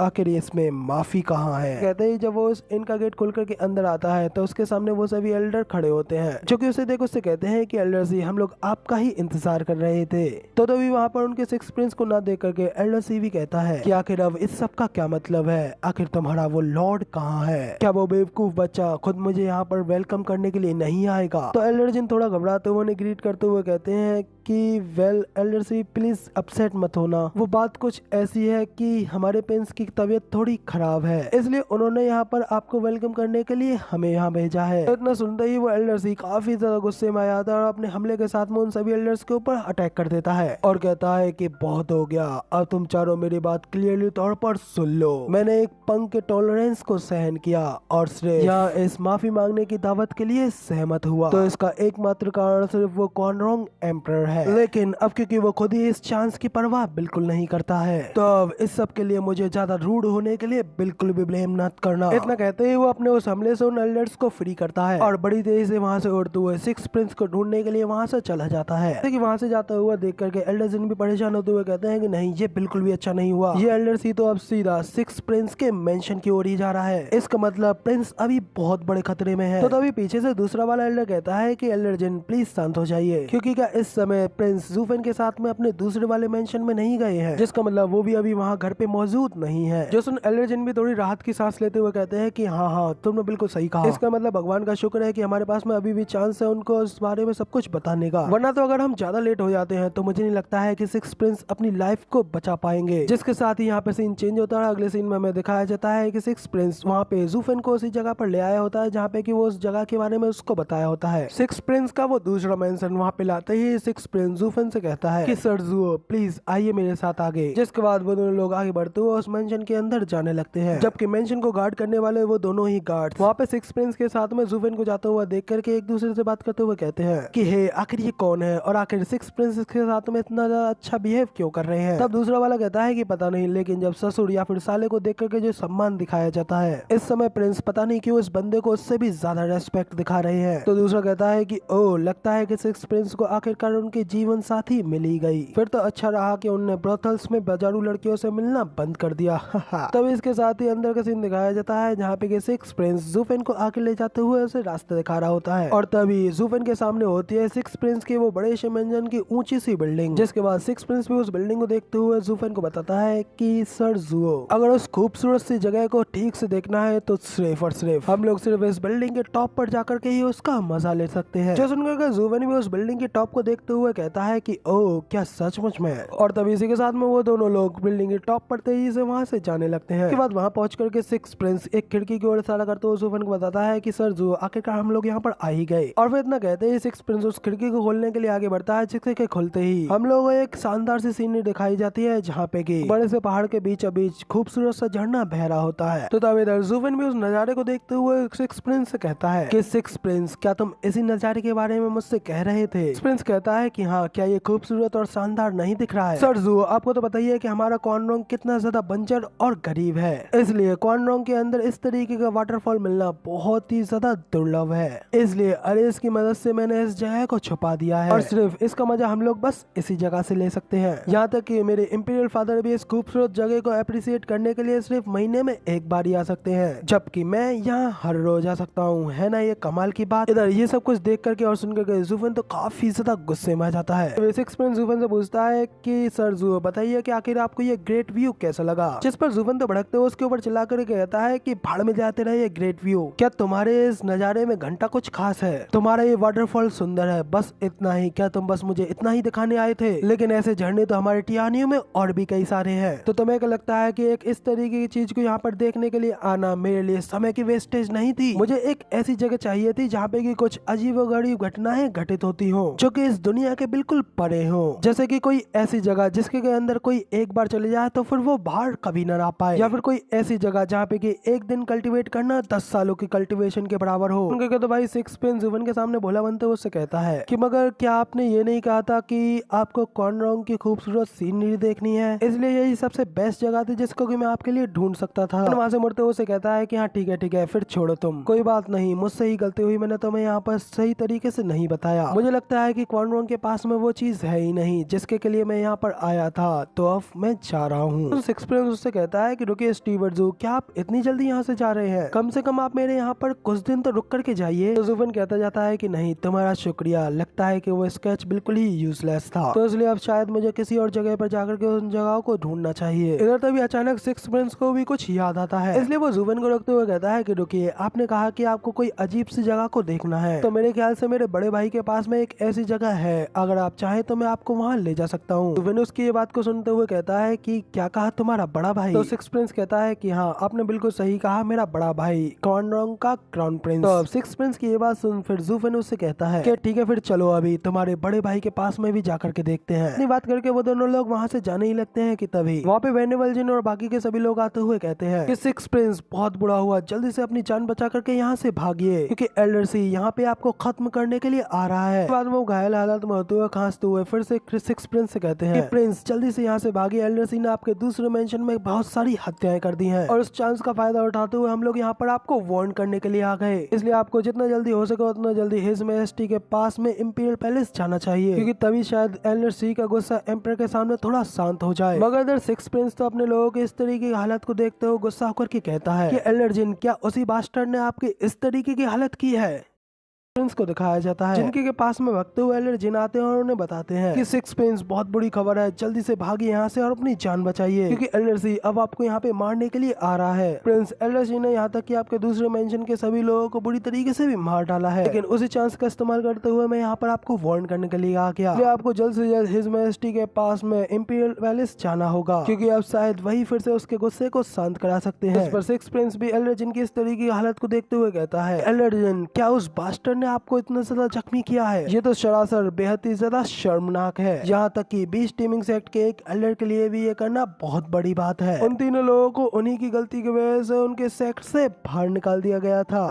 आखिर इसमें माफी कहाँ है। कहते ही जब वो उस इन का गेट खोल करके अंदर आता है तो उसके सामने वो सभी एल्डर खड़े होते हैं, जो कि उसे देख उससे कहते हैं कि एल्डर सी हम लोग आपका ही इंतजार कर रहे थे। तो तभी वहाँ पर उनके सिक्स प्रिंस को ना देख करके एल्डर सी भी कहता है कि आखिर अब इस सब का क्या मतलब है, आखिर तुम्हारा वो लॉर्ड कहाँ है, क्या वो बेवकूफ बच्चा खुद मुझे यहाँ पर वेलकम करने के लिए नहीं आएगा। तो एल्डर जिन थोड़ा घबराते हुए उन्हें ग्रीट करते हुए कहते हैं कि well elder see please upset मत होना, वो बात कुछ ऐसी है कि हमारे प्रिंस की तबीयत थोड़ी खराब है, इसलिए उन्होंने यहाँ पर आपको वेलकम करने के लिए हमें यहाँ भेजा है। तो इतना सुनते ही वो एल्डर सी काफी ज्यादा गुस्से में आ जाता है और अपने हमले के साथ में उन सभी एल्डर्स के ऊपर अटैक कर देता है और कहता है कि बहुत हो गया, अब तुम चारों मेरी बात क्लियरली तौर पर सुन लो। मैंने एक पंख के टॉलरेंस को सहन किया और सिर्फ यहाँ इस माफी मांगने की दावत के लिए सहमत हुआ, तो इसका एकमात्र कारण सिर्फ वो कॉनरोंग एम्परर है। लेकिन अब क्योंकि वो खुद ही इस चांस की परवाह बिल्कुल नहीं करता है, तो अब इस सब के लिए मुझे ज्यादा रूड होने के लिए बिल्कुल भी ब्लेम मत करना। इतना कहते ही वो अपने उस हमले से उन एल्डर्स को फ्री करता है और बड़ी तेजी से वहाँ से उड़ते हुए सिक्स प्रिंस को ढूंढने के लिए वहाँ से चला जाता है। कि वहाँ से जाता हुआ देख करके एल्डर्स भी परेशान होते हुए कहते हैं कि नहीं, ये बिल्कुल भी अच्छा नहीं हुआ, ये एल्डर्स ही तो अब सीधा सिक्स प्रिंस के मेंशन की ओर ही जा रहा है, इसका मतलब प्रिंस अभी बहुत बड़े खतरे में है। तो तभी पीछे से दूसरा वाला एल्डर कहता है कि एल्डर जिन प्लीज शांत हो जाइए, क्योंकि क्या इस समय प्रिंस जूफेन के साथ में अपने दूसरे वाले मेंशन में नहीं गए हैं, जिसका मतलब वो भी अभी वहाँ घर पे मौजूद नहीं है। जो सुन एल्डर जिन भी थोड़ी राहत की सांस लेते हुए कहते हैं कि हाँ हाँ तुमने बिल्कुल सही कहा, इसका मतलब भगवान का शुक्र है कि हमारे पास में अभी भी चांस है उनको इस बारे में सब कुछ बताने का, वरना तो अगर हम ज्यादा लेट हो जाते हैं तो मुझे नहीं लगता है कि सिक्स प्रिंस अपनी लाइफ को बचा पाएंगे। जिसके साथ ही यहाँ पे सीन चेंज होता है। अगले सीन में हमें दिखाया जाता है कि सिक्स प्रिंस वहाँ पे जूफेन को उसी जगह पर ले आया होता है जहाँ पे कि वो उस जगह के बारे में उसको बताया होता है। सिक्स प्रिंस का वो दूसरा मेंशन वहाँ पे लाते ही सिक्स प्रिंस जूफेन से कहता है कि सर जुओ प्लीज आइए मेरे साथ आगे। जिसके बाद वो दोनों लोग आगे बढ़ते हुए उस मेंशन के अंदर जाने लगते हैं, जबकि मेंशन को गार्ड करने वाले वो दोनों ही गार्ड्स वहाँ पे सिक्स प्रिंस के साथ में जूफेन को जाता हुआ देख करके एक दूसरे से बात करते हुए कहते हैं कि हे आखिर ये कौन है और आखिर सिक्स प्रिंस के साथ में इतना ज्यादा अच्छा बिहेव क्यों कर रहे हैं। तब दूसरा वाला कहता है कि पता नहीं, लेकिन जब ससुर या फिर साले को देख करके जो सम्मान दिखाया जाता है, इस समय प्रिंस पता नहीं क्यों इस बंदे को उससे भी ज्यादा रेस्पेक्ट दिखा रहे हैं। तो दूसरा कहता है कि ओ लगता है कि सिक्स प्रिंस को आखिरकार उनके जीवन साथी मिल ही गई, फिर तो अच्छा रहा कि उनने ब्रोथल्स में बाजारू लड़कियों से मिलना बंद कर दिया। तब इसके साथ ही अंदर का सीन दिखाया जाता है जहाँ पे सिक्स प्रिंस जूफेन को आगे ले जाते हुए उसे रास्ता दिखा रहा होता है और तभी जूफेन के सामने होती है सिक्स प्रिंस की वो बड़े से मेंशन की ऊंची सी बिल्डिंग। जिसके बाद सिक्स प्रिंस भी उस बिल्डिंग को देखते हुए जूफेन को बताता है कि सर जुओ अगर उस खूबसूरत सी जगह को ठीक से देखना है तो सिर्फ और सिर्फ हम लोग सिर्फ इस बिल्डिंग के टॉप पर जाकर के ही उसका मजा ले सकते हैं। जो सुनकर जूफेन भी उस बिल्डिंग के टॉप को देखते हुए कहता है कि ओ क्या सचमुच में। और तभी इसी के साथ में वो दोनों लोग बिल्डिंग के टॉप पर तेजी से वहाँ से जाने लगते हैं। के बाद वहाँ पहुंच करके सिक्स प्रिंस एक खिड़की की ओर इशारा करते हुए जूफेन को बताता है कि सर जुओ आखिरकार हम लोग यहाँ पर आ ही गए। और फिर इतना कहते ही सिक्स प्रिंस उस खिड़की को खोलने के लिए आगे बढ़ता है, जिसके के खुलते ही हम लोग एक शानदार सी सीनरी दिखाई जाती है जहाँ पे कि बड़े से पहाड़ के बीच बीच खूबसूरत सा झरना बह रहा होता है। तो तब इधर जूफेन भी उस नजारे को देखते हुए सिक्स प्रिंस से कहता है कि सिक्स प्रिंस क्या तुम इसी नजारे के बारे में मुझसे कह रहे थे। प्रिंस कहता है कि हाँ, क्या ये खूबसूरत और शानदार नहीं दिख रहा है। सर जुओ आपको तो पता ही है कि हमारा कॉर्नरोंग कितना ज्यादा बंजर और गरीब है, इसलिए कॉर्नरोंग के अंदर इस तरीके का वाटरफॉल मिलना बहुत ही ज्यादा दुर्लभ है, इसलिए अरेस की मदद से मैंने इस जगह को छुपा दिया है और सिर्फ इसका मजा हम लोग बस इसी जगह से ले सकते हैं। यहाँ तक कि मेरे इंपीरियल फादर भी इस खूबसूरत जगह को अप्रिशिएट करने के लिए सिर्फ महीने में एक बार ही आ सकते हैं, जबकि मैं यहाँ हर रोज आ सकता हूँ। है ना ये कमाल की बात। इधर ये सब कुछ देख करके और सुन करके जूफेन तो काफी ज्यादा गुस्से में आ जाता है। सिक्स प्रिंस जूफेन से पूछता है कि सर जुओ बताइए कि आखिर आपको ये ग्रेट व्यू कैसा लगा। जिस पर जूफेन तो भड़कते हुए उसके ऊपर चिल्ला कर कहता है कि भाड़ में जाते रहे ये ग्रेट व्यू, क्या तुम्हारे इस नजारे में घंटा कुछ खास है? तुम्हारा ये वाटरफॉल सुंदर है, बस इतना ही? क्या तुम बस मुझे इतना ही दिखाने आए थे? लेकिन ऐसे झरने तो हमारे टियानियों में और भी कई सारे हैं। तो तुम्हें क्या लगता है कि एक इस तरीके की चीज को यहाँ पर देखने के लिए आना मेरे लिए समय की वेस्टेज नहीं थी? मुझे एक ऐसी जगह चाहिए थी जहाँ पे की कुछ अजीबोगरीब घटनाएं घटित होती हो, जो कि इस दुनिया के बिल्कुल परे हो। जैसे कि कोई ऐसी जगह जिसके अंदर कोई एक बार चले जाए तो फिर वो बाहर कभी न आ पाए, या फिर कोई ऐसी जगह जहाँ पे कि एक दिन कल्टीवेट करना 10 सालों की कल्टीवेशन के बराबर हो। उनके तो भाई सिक्स प्रिंस जूफेन के सामने भोला बनते हुए उससे कहता है कि मगर क्या आपने ये नहीं कहा था कि आपको कॉर्नरोंग की खूबसूरत सीनरी देखनी है, इसलिए यही सबसे बेस्ट जगह थी जिसको कि मैं आपके लिए ढूंढ सकता था। वहाँ से मुड़ते हुए उससे कहता है कि हाँ ठीक है फिर छोड़ो, तुम कोई बात नहीं, मुझसे ही गलती हुई, मैंने तुम्हें यहाँ पर सही तरीके से नहीं बताया। मुझे लगता है कि कॉर्नरोंग के पास में वो चीज है ही नहीं जिसके लिए मैं यहाँ पर आया था, तो अब मैं जा रहा हूँ। तो सिक्स प्रिंस उससे कहता है कि रुकिए स्टीवर्ट जू, क्या आप इतनी जल्दी यहाँ से जा रहे हैं? कम से कम आप मेरे यहाँ पर कुछ दिन तो रुक करके जाइए। तो जूफन कहता जाता है कि नहीं, तुम्हारा शुक्रिया, लगता है कि वो स्केच बिल्कुल ही यूजलेस था, तो इसलिए अब शायद मुझे किसी और जगह पर जाकर के उन जगहों को ढूंढना चाहिए। इधर तभी अचानक सिक्स प्रिंस को भी कुछ याद आता है, इसलिए वो जूफन को रोकते हुए कहता है कि रुकिए, आपने कहा कि आपको कोई अजीब सी जगह को देखना है, तो मेरे ख्याल से मेरे बड़े भाई के पास में एक ऐसी जगह है, अगर आप चाहे तो मैं आपको वहाँ ले जा सकता हूँ। जूफन उसकी ये बात को सुनते हुए कहता है कि क्या कहा तुम्हारा बड़ा भाई? तो सिक्स प्रिंस कहता है कि हाँ, आपने बिल्कुल सही कहा, मेरा बड़ा भाई कॉर्नरॉन्ग का क्राउन प्रिंस। तो अब सिक्स प्रिंस की ये बात सुन फिर जूफन उससे कहता है कि ठीक है, फिर चलो अभी तुम्हारे बड़े भाई के पास में भी जाकर के देखते हैं। इतनी बात करके वो दोनों लोग वहाँ से जाने ही लगते हैं कि तभी वहाँ पे वेनेबल जिन और बाकी के सभी लोग आते हुए कहते हैं कि सिक्स प्रिंस बहुत बुरा हुआ, जल्दी से अपनी जान बचा करके यहाँ से भागिए, क्योंकि एल्डर सी यहाँ पे आपको खत्म करने के लिए आ रहा है। बाद में वो घायल हालत में होते हुए खांसते हुए फिर से सिक्स प्रिंस से कहते हैं कि प्रिंस जल्दी से यहाँ से भागिए, एल्डर सी ने आपके दूसरे मेंशन में बहुत सारी हत्याएं कर दी हैं और उस चांस का फायदा उठाते हुए हम लोग यहाँ पर आपको वार्न करने के लिए आ गए, इसलिए आपको जितना जल्दी हो सके उतना जल्दी हिज मैजेस्टी के पास में इंपीरियल पैलेस जाना चाहिए, क्योंकि तभी शायद एल्डर सी का गुस्सा एम्परर के सामने थोड़ा शांत हो जाए। मगर इधर सिक्स प्रिंस तो अपने लोगों के इस तरीके की हालत को देखते हुए गुस्सा होकर के कहता है कि एल्डर जिन, क्या उसी बास्टर्ड ने आपकी इस तरीके की हालत की है? प्रिंस को दिखाया जाता है जिनके के पास में भागते हुए एल्डर जिन आते हैं और उन्हें बताते हैं कि सिक्स प्रिंस, बहुत बुरी खबर है, जल्दी से भागिए यहाँ से और अपनी जान बचाइए, क्योंकि एल्डर सी अब आपको यहाँ पे मारने के लिए आ रहा है। प्रिंस, एल्डर जी ने यहाँ तक कि आपके दूसरे मेंशन के सभी लोगों को बुरी तरीके से भी मार डाला है, लेकिन उसी चांस का इस्तेमाल करते हुए मैं यहाँ पर आपको वार्न करने के लिए आ गया। आपको जल्द से जल्द हिज मैजेस्टी के पास में इंपीरियल पैलेस जाना होगा, क्योंकि अब शायद वही फिर से उसके गुस्से को शांत करा सकते हैं। इस पर सिक्स प्रिंस भी एल्डर जिन की इस तरीके की हालत को देखते हुए कहता है, एल्डर जिन, क्या उस बास्टर्ड ने आपको इतना ज्यादा जख्मी किया है? ये तो सरासर बेहद ही ज्यादा शर्मनाक है, यहाँ तक कि बीस्ट टीमिंग सेक्ट के एक एल्डर के लिए भी ये करना बहुत बड़ी बात है। उन तीनों लोगों को उन्हीं की गलती की वजह से उनके सेक्ट से बाहर निकाल दिया गया था।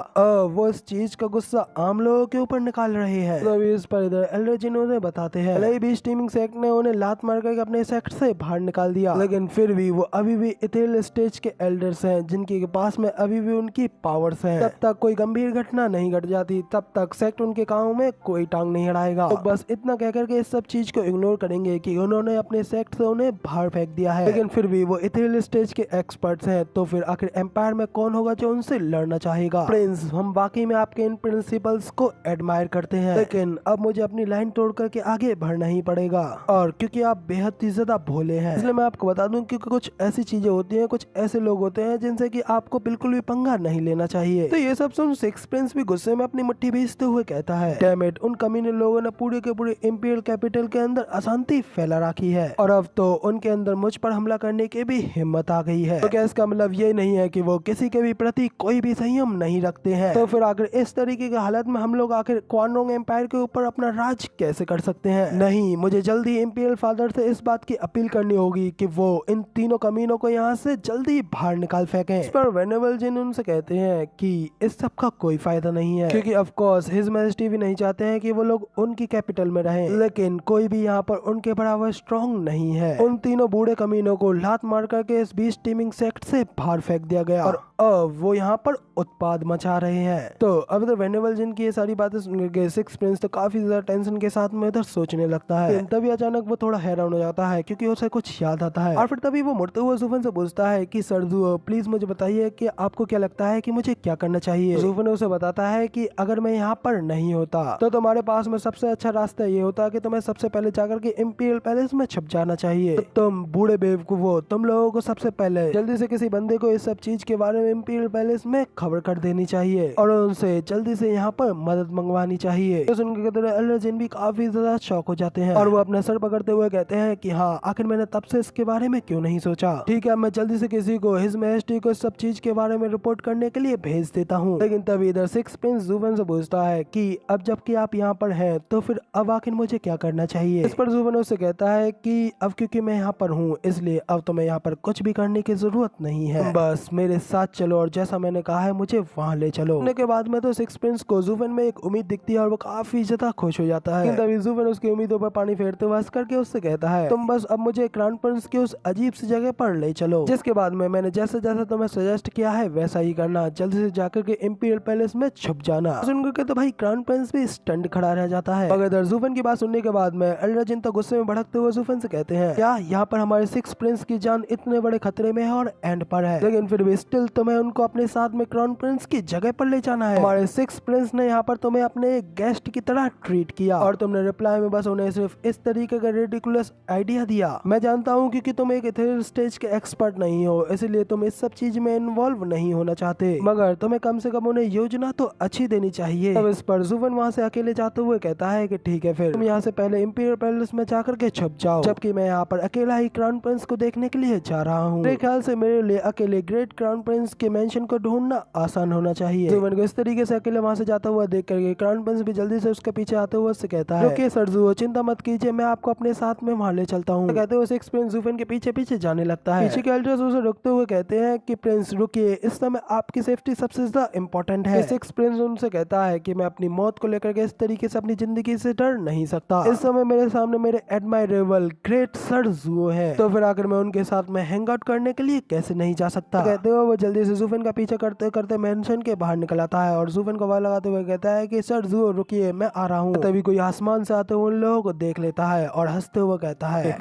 वो इस चीज का गुस्सा आम लोगों के ऊपर निकाल रहे हैं। तो इस पर इधर एल्डर जिन उन्हें बताते हैं बीस्ट टीमिंग सेक्ट ने उन्हें लात मार करके अपने सेक्ट से बाहर निकाल दिया, लेकिन फिर भी वो अभी भी इथेरियल स्टेज के एल्डर्स हैं, जिनके पास में अभी भी उनकी पावर्स हैं। तब तक कोई गंभीर घटना नहीं घट जाती, तब तक सेक्ट उनके काम में कोई टांग नहीं अड़ाएगा। तो बस इतना कहकर के इस सब चीज को इग्नोर करेंगे कि उन्होंने अपने सेक्ट से उन्हें बाहर फेंक दिया है, लेकिन फिर भी वो इथेरियल स्टेज के एक्सपर्ट्स हैं, तो फिर आखिर एम्पायर में कौन होगा जो उनसे लड़ना चाहेगा? प्रिंस, हम वाकई में आपके इन प्रिंसिपल्स को एडमायर करते हैं, लेकिन अब मुझे अपनी लाइन तोड़ करके आगे बढ़ना ही पड़ेगा, और क्योंकि आप बेहद ही ज्यादा भोले हैं, इसलिए मैं आपको बता दूं, क्योंकि कुछ ऐसी चीजें होती हैं, कुछ ऐसे लोग होते हैं जिनसे कि आपको बिल्कुल भी पंगा नहीं लेना चाहिए। तो ये सब सुन सिक्स प्रिंस भी गुस्से में अपनी मुट्ठी भेजते हुए कहता है, डैम इट, उन कमीने लोगों ने पूरे के पूरे इंपीरियल कैपिटल के अंदर अशांति फैला रखी है, और अब तो उनके अंदर मुझ पर हमला करने की भी हिम्मत आ गई है। तो क्या इसका मतलब ये नहीं है कि वो किसी के भी प्रति कोई भी संयम नहीं रखते हैं? तो फिर आखिर इस तरीके की हालत में हम लोग आखिर क्वानरोंग एम्पायर के ऊपर अपना राज कैसे कर सकते हैं? नहीं, मुझे जल्दी इंपीरियल फादर से इस बात की अपील करनी होगी कि वो इन तीनों कमीनों को यहाँ से जल्दी बाहर निकाल फेंकें। इस पर वेनेबल जिन उनसे कहते हैं कि इस सब का कोई फायदा नहीं है, क्योंकि ऑफ कोर्स हिज मैजेस्टी भी नहीं चाहते हैं कि वो लोग उनकी कैपिटल में रहें, लेकिन कोई भी यहाँ पर उनके बराबर स्ट्रॉन्ग नहीं है। उन तीनों बूढ़े कमीनों को लात मार करके इस बीस्ट टीमिंग सेक्ट से बाहर फेंक दिया गया, और अब वो यहाँ पर उत्पाद मचा रहे हैं। तो अब इधर वेनेबल जिन की ये सारी बातें सुनकर सिक्स प्रिंस तो काफी ज्यादा टेंशन के साथ में इधर सोचने लगता है। तभी अचानक वो थोड़ा हैरान हो जाता है, क्योंकि उसे कुछ याद आता है, और फिर तभी वो मुड़ते हुए जूफन से पूछता है कि सरदू, प्लीज मुझे बताइए कि आपको क्या लगता है कि मुझे क्या करना चाहिए? जूफन उसे बताता है कि अगर मैं यहाँ पर नहीं होता तो तुम्हारे पास में सबसे अच्छा रास्ता ये होता कि तुम्हें सबसे पहले जाकर के इंपीरियल पैलेस में छुप जाना चाहिए। तो तुम बूढ़े बेवकूफो, तुम लोगों को सबसे पहले जल्दी से किसी बंदे को इस सब चीज के बारे में इंपीरियल पैलेस में खबर कर देनी चाहिए और उनसे जल्दी से यहाँ पर मदद मंगवानी चाहिए। तो सुनकर एल्डर जिन भी काफी ज्यादा शॉक हो जाते हैं और वो अपना सर पकड़ते हुए कहते हैं कि हाँ, आखिर मैंने तब से इसके बारे में क्यों नहीं सोचा। ठीक है, मैं जल्दी से किसी को हिज मैजेस्टी को इस सब चीज के बारे में रिपोर्ट करने के लिए भेज देता हूँ। लेकिन तभी इधर सिक्स प्रिंस जूफन से पूछता है कि अब जबकि आप यहाँ पर हैं तो फिर अब आखिर मुझे क्या करना चाहिए? इस पर जूफन उससे कहता है कि अब क्योंकि मैं यहाँ पर हूँ इसलिए अब तुम्हें यहाँ पर कुछ भी करने की जरूरत नहीं है, बस मेरे साथ चलो और जैसा मैंने कहा है मुझे वहाँ ले चलो। के बाद में तो सिक्स प्रिंस को जुफेन में एक उम्मीद दिखती है और वो काफी ज्यादा खुश हो जाता है। तभी जुफेन उसकी उम्मीदों पर पानी फेरते हुए हंस करके उससे कहता है तुम बस अब मुझे क्राउन प्रिंस की उस अजीब सी जगह पर ले चलो। जिसके बाद में मैंने जैसा जैसा तुम्हें सजेस्ट किया है वैसा ही करना, जल्दी से जाकर के इंपीरियल पैलेस में छुप जाना। सुनकर के तो भाई क्राउन प्रिंस भी स्टंट खड़ा रह जाता है। मगर जुफेन की बात सुनने के बाद में एल्डर जिन तो गुस्से में भड़कते हुए जुफेन से कहते हैं क्या यहाँ पर हमारे सिक्स प्रिंस की जान इतने बड़े खतरे में है और एंड पर है, लेकिन फिर भी स्टिल तुम्हें उनको अपने साथ में क्राउन प्रिंस की जगह पर ले जाना है। हमारे सिक्स प्रिंस ने यहाँ पर तुम्हें अपने गेस्ट की तरह ट्रीट किया और तुमने रिप्लाई में बस उन्हें सिर्फ इस तरीके का रिडिकुलस आइडिया दिया। मैं जानता हूँ क्योंकि तुम एक इथेरियल स्टेज के एक्सपर्ट नहीं हो, इसलिए तुम इस सब चीज में इन्वॉल्व नहीं होना चाहते, मगर तुम्हें कम से कम उन्हें योजना तो अच्छी देनी चाहिए। तब इस पर जुफेन वहाँ से अकेले जाते हुए कहता है कि ठीक है फिर तुम यहाँ से पहले इंपीरियल पैलेस में जाकर के छुप जाओ, जबकि मैं यहाँ पर अकेला ही क्राउन प्रिंस को देखने के लिए जा रहा हूँ। मेरे ख्याल से मेरे लिए अकेले ग्रेट क्राउन प्रिंस के मेंशन को ढूंढना आसान होना चाहिए। जुफेन को इस तरीके से अकेले वहाँ से जाता हुआ देख करके क्राउन प्रिंस भी जल्दी से उसके पीछे आते हुए उससे कहता है रुकिए सरजुओ, चिंता मत कीजिए, मैं आपको अपने साथ में वहाँ ले चलता हूँ। कहते हुए सिक्स प्रिंस जुफेन के पीछे पीछे जाने लगता है। पीछे के एल्डर्स उसे रुकते हुए कहते हैं कि प्रिंस रुकिए, इस समय आपकी सेफ्टी सबसे ज्यादा इम्पोर्टेंट है। सिक्स प्रिंस उनसे कहता है कि मैं अपनी मौत को लेकर के इस तरीके से अपनी जिंदगी से डर नहीं सकता। इस समय मेरे सामने मेरे एडमायरेबल ग्रेट सर जुओ है, तो फिर आकर मैं उनके साथ में हैंग आउट करने के लिए कैसे नहीं जा सकता। कहते हुए वो जल्दी से जुफेन का पीछा करते करते मेंशन के बाहर निकल आता है और जुफेन को आवाज लगाते हुए कहता है कि सर जुओ रुकिए, मैं आ रहा हूँ। तभी कोई आसमान से आते हुए उन लोगों को देख लेता है और हंसते हुए कहता है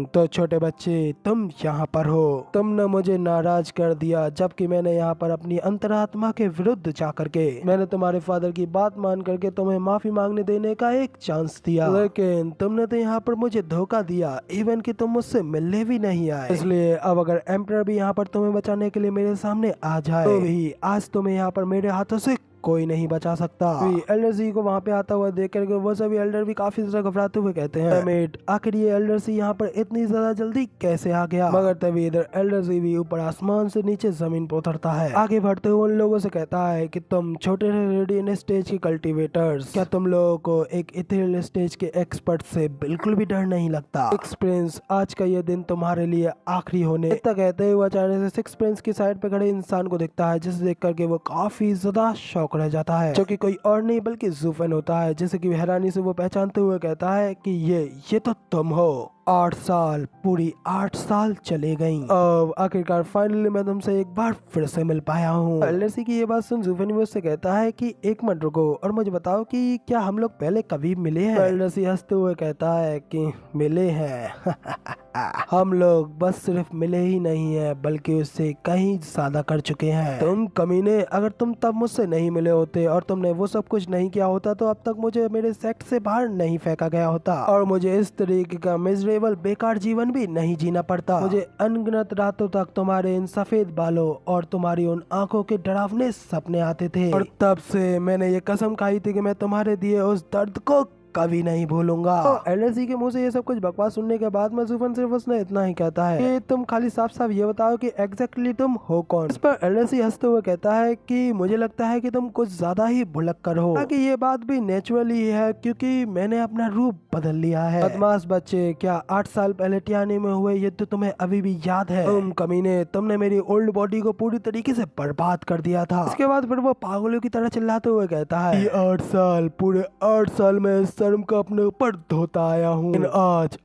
तो छोटे बच्चे तुम यहाँ पर हो, तुमने मुझे नाराज कर दिया, जबकि मैंने यहाँ पर अपनी अंतरात्मा के विरुद्ध जा करके मैंने तुम्हारे फादर की बात मान करके तुम्हें माफी मांगने देने का एक चांस दिया, लेकिन तुमने तो यहाँ पर मुझे धोखा दिया, इवन कि तुम मुझसे मिलने भी नहीं आए। इसलिए अब अगर एम्परर भी यहाँ पर तुम्हें बचाने के लिए मेरे सामने आ जाए तो भी आज तुम्हें यहाँ पर मेरे हाथों से कोई नहीं बचा सकता। एल्डर सी को वहाँ पे आता हुआ देख करके वो सभी एल्डर भी काफी ज्यादा घबराते हुए कहते हैं मेट आखिर ये एल्डर सी यहाँ पर इतनी ज्यादा जल्दी कैसे आ गया। मगर तभी इधर एल्डर सी भी ऊपर आसमान से नीचे जमीन पर उतरता है। आगे बढ़ते हुए उन लोगों से कहता है कि तुम छोटे रेडियन स्टेज के कल्टिवेटर्स, क्या तुम लोगों को एक इथेरियल स्टेज के एक्सपर्ट से बिल्कुल भी डर नहीं लगता। सिक्स प्रिंस आज का ये दिन तुम्हारे लिए आखिरी होने। इतना कहते हुए अचानक से सिक्स प्रिंस की साइड पे खड़े इंसान को दिखता है, जिसे देख करके वो काफी ज्यादा शौक रह जाता है, जो कि कोई और नहीं बल्कि जुफेन होता है, जिसे कि हैरानी से वो पहचानते हुए कहता है कि ये तो तुम हो। 8 साल, पूरी 8 साल चले गई, अब आखिरकार फाइनली मैं तुमसे एक बार फिर से मिल पाया हूँ। एल्डर सी की ये बात सुन जुफेन भी उससे कहता है कि एक मिनट रुको और मुझे बताओ कि क्या हम लोग पहले कभी मिले हैं। एल्डर सी हंसते हुए कहता है कि मिले हैं हम लोग बस सिर्फ मिले ही नहीं है बल्कि उससे कहीं ज्यादा कर चुके हैं। तुम कमीने, अगर तुम तब मुझसे नहीं मिले होते और तुमने वो सब कुछ नहीं किया होता तो अब तक मुझे मेरे सेक्ट से बाहर नहीं फेंका गया होता और मुझे इस तरीके का मिजरेबल बेकार जीवन भी नहीं जीना पड़ता। मुझे अनगिनत रातों तक तुम्हारे इन सफेद बालों और तुम्हारी उन आंखों के डरावने सपने आते थे और तब से मैंने ये कसम खाई थी कि मैं तुम्हारे दिए उस दर्द को कभी नहीं भूलूंगा। एल्डर सी के मुंह से ये सब कुछ बकवास सुनने के बाद में जुफेन सिर्फ उसने इतना ही कहता है कि तुम खाली साफ साफ ये बताओ कि एग्जैक्टली तुम हो कौन। इस पर एल्डर सी हंसते हुए कहता है कि मुझे लगता है कि तुम कुछ ज्यादा ही भुलक्कर हो। ताकि ये बात भी नेचुरली है क्योंकि मैंने अपना रूप बदल लिया है। बदमाश बच्चे, क्या 8 साल पहले टियानी में हुए युद्ध तो तुम्हें अभी भी याद है? तुम कमीने, तुमने मेरी ओल्ड बॉडी को पूरी तरीके से बर्बाद कर दिया था। इसके बाद फिर वो पागलों की तरह चिल्लाते हुए कहता है 8 साल, पूरे 8 साल में शर्म का अपने ऊपर धोता आया हूँ,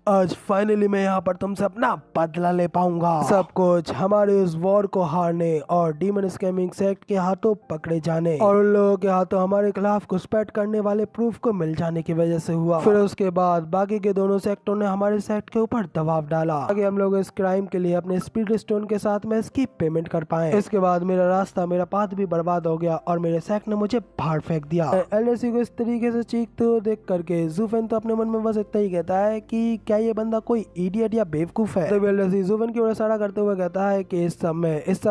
आज फाइनली मैं यहाँ पर तुमसे अपना बदला ले पाऊंगा। सब कुछ हमारे उस वॉर को हारने और डीमन स्कैमिंग सेक्ट के हाथों पकड़े जाने और उन लोगों के हाथों हमारे खिलाफ घुसपैठ करने वाले प्रूफ को मिल जाने की वजह से हुआ। फिर उसके बाद बाकी के दोनों सेक्टों ने हमारे सेक्ट के ऊपर दबाव डाला ताकि हम लोग इस क्राइम के लिए अपने स्पीड स्टोन के साथ में इसकी पेमेंट कर पाए। इसके बाद मेरा रास्ता, मेरा पाथ भी बर्बाद हो गया और मेरे सेक्ट ने मुझे बाहर फेंक दिया। एल्डर सी को इस तरीके से चीखते हुए देख करके जुफेन तो अपने मन में बस इतना ही कहता है कि क्या ये बंदा कोई इडियट या बेवकूफ है। तो एल्डर सी जुफेन की ओर इशारा करते हुए कहता है कि इस सब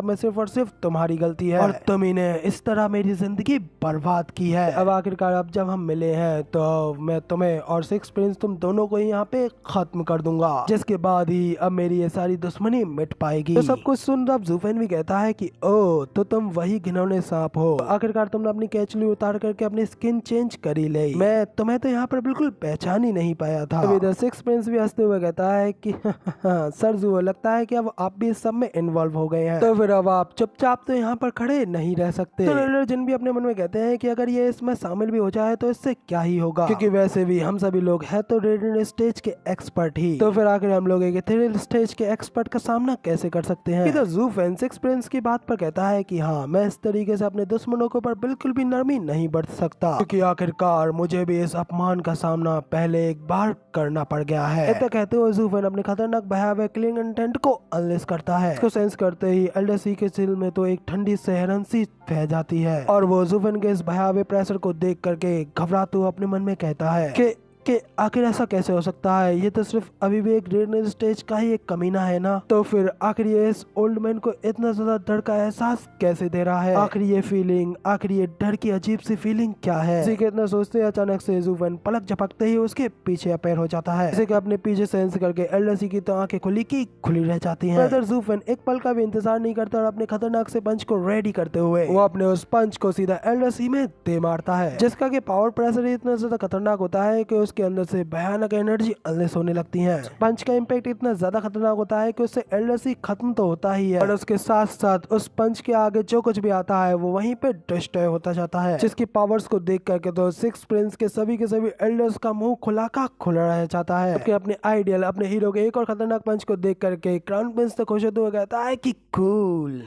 में सिर्फ और सिर्फ तुम्हारी गलती है और तुम ही ने इस तरह मेरी जिंदगी बर्बाद की है। अब आखिरकार अब जब हम मिले हैं तो मैं तुम्हें और सिक्स प्रिंस तुम दोनों को ही यहाँ पे खत्म कर दूंगा, जिसके बाद ही अब मेरी ये सारी दुश्मनी मिट पाएगी। तो सब कुछ सुन अब जुफेन भी कहता है कि ओ तो तुम वही घिनौने सांप हो। आखिरकार तुमने अपनी केचुली उतार करके अपनी स्किन चेंज कर ही ली। मैं तुम्हें तो यहाँ पर बिल्कुल पहचान ही नहीं पाया था। तभी द सिक्स प्रिंस भी हंसते हुए कहता है कि सर जुओ, लगता है कि अब आप भी इस सब में इन्वॉल्व हो गए हैं, तो फिर अब आप चुपचाप तो यहाँ पर खड़े नहीं रह सकते। तो रेडर जिन भी अपने मन में कहते हैं कि अगर ये इसमें शामिल भी हो जाए तो इससे क्या ही होगा, क्योंकि वैसे भी हम सभी लोग हैं तो रेडियन स्टेज के एक्सपर्ट ही, तो फिर आखिर हम लोग एक इथेरियल स्टेज के एक्सपर्ट का सामना कैसे कर सकते हैं। इधर जू फैन सिक्स प्रिंस की बात पर कहता है कि हाँ, मैं इस तरीके से अपने दुश्मनों के ऊपर बिल्कुल भी नरमी नहीं बरत सकता, क्योंकि आखिरकार मुझे भी इस अपमान का सामना पहले एक बार करना पड़ गया है। इतना कहते हुए जू फैन अपने खतरनाक भयावह किलिंग इंटेंट को अनलेश करता है। इसको सेंस करते ही एल्डर सी के दिल में तो एक ठंडी सहरन सी फैल जाती है और वो जूफन के इस भयावह प्रेशर को देख करके घबराते हुए अपने मन में कहता है कि आखिर ऐसा कैसे हो सकता है, ये तो सिर्फ अभी भी एक रेडियन स्टेज का ही एक कमीना है ना, तो फिर आखिर ये इस ओल्ड मैन को इतना ज्यादा डर का एहसास कैसे दे रहा है, आखिर ये फीलिंग, आखिर ये डर की अजीब सी फीलिंग क्या है। इसी के इतना सोचते अचानक से जूफन पलक झपकते ही उसके पीछे अपीयर हो जाता है। इसे अपने पीछे सेंस करके एल्डर सी की तो आंखें खुली की खुली रह जाती हैं। ब्रदर जूफन एक पल का भी इंतजार नहीं करता और अपने खतरनाक से पंच को रेडी करते हुए वो अपने उस पंच को सीधा एल्डर सी में दे मारता है, जिसका कि पावर प्रेशर इतना ज्यादा खतरनाक होता है कि उसके अंदर से भयानक एनर्जी अनलेश होने लगती है। पंच का इम्पैक्ट इतना ज्यादा खतरनाक होता है कि उससे एल्डर सी खत्म तो होता ही है, और उसके साथ साथ उस पंच के आगे जो कुछ भी आता है वो वहीं पे डिस्ट्रॉय होता जाता है, जिसकी पावर्स को देख करके तो सिक्स प्रिंस के सभी एल्डर्स का मुंह खुला का खुला रह जाता है। अपने आइडियल, अपने हीरो के एक और खतरनाक पंच को देख करके क्राउन प्रिंस तो खुश होते हुए कहता है कि कूल।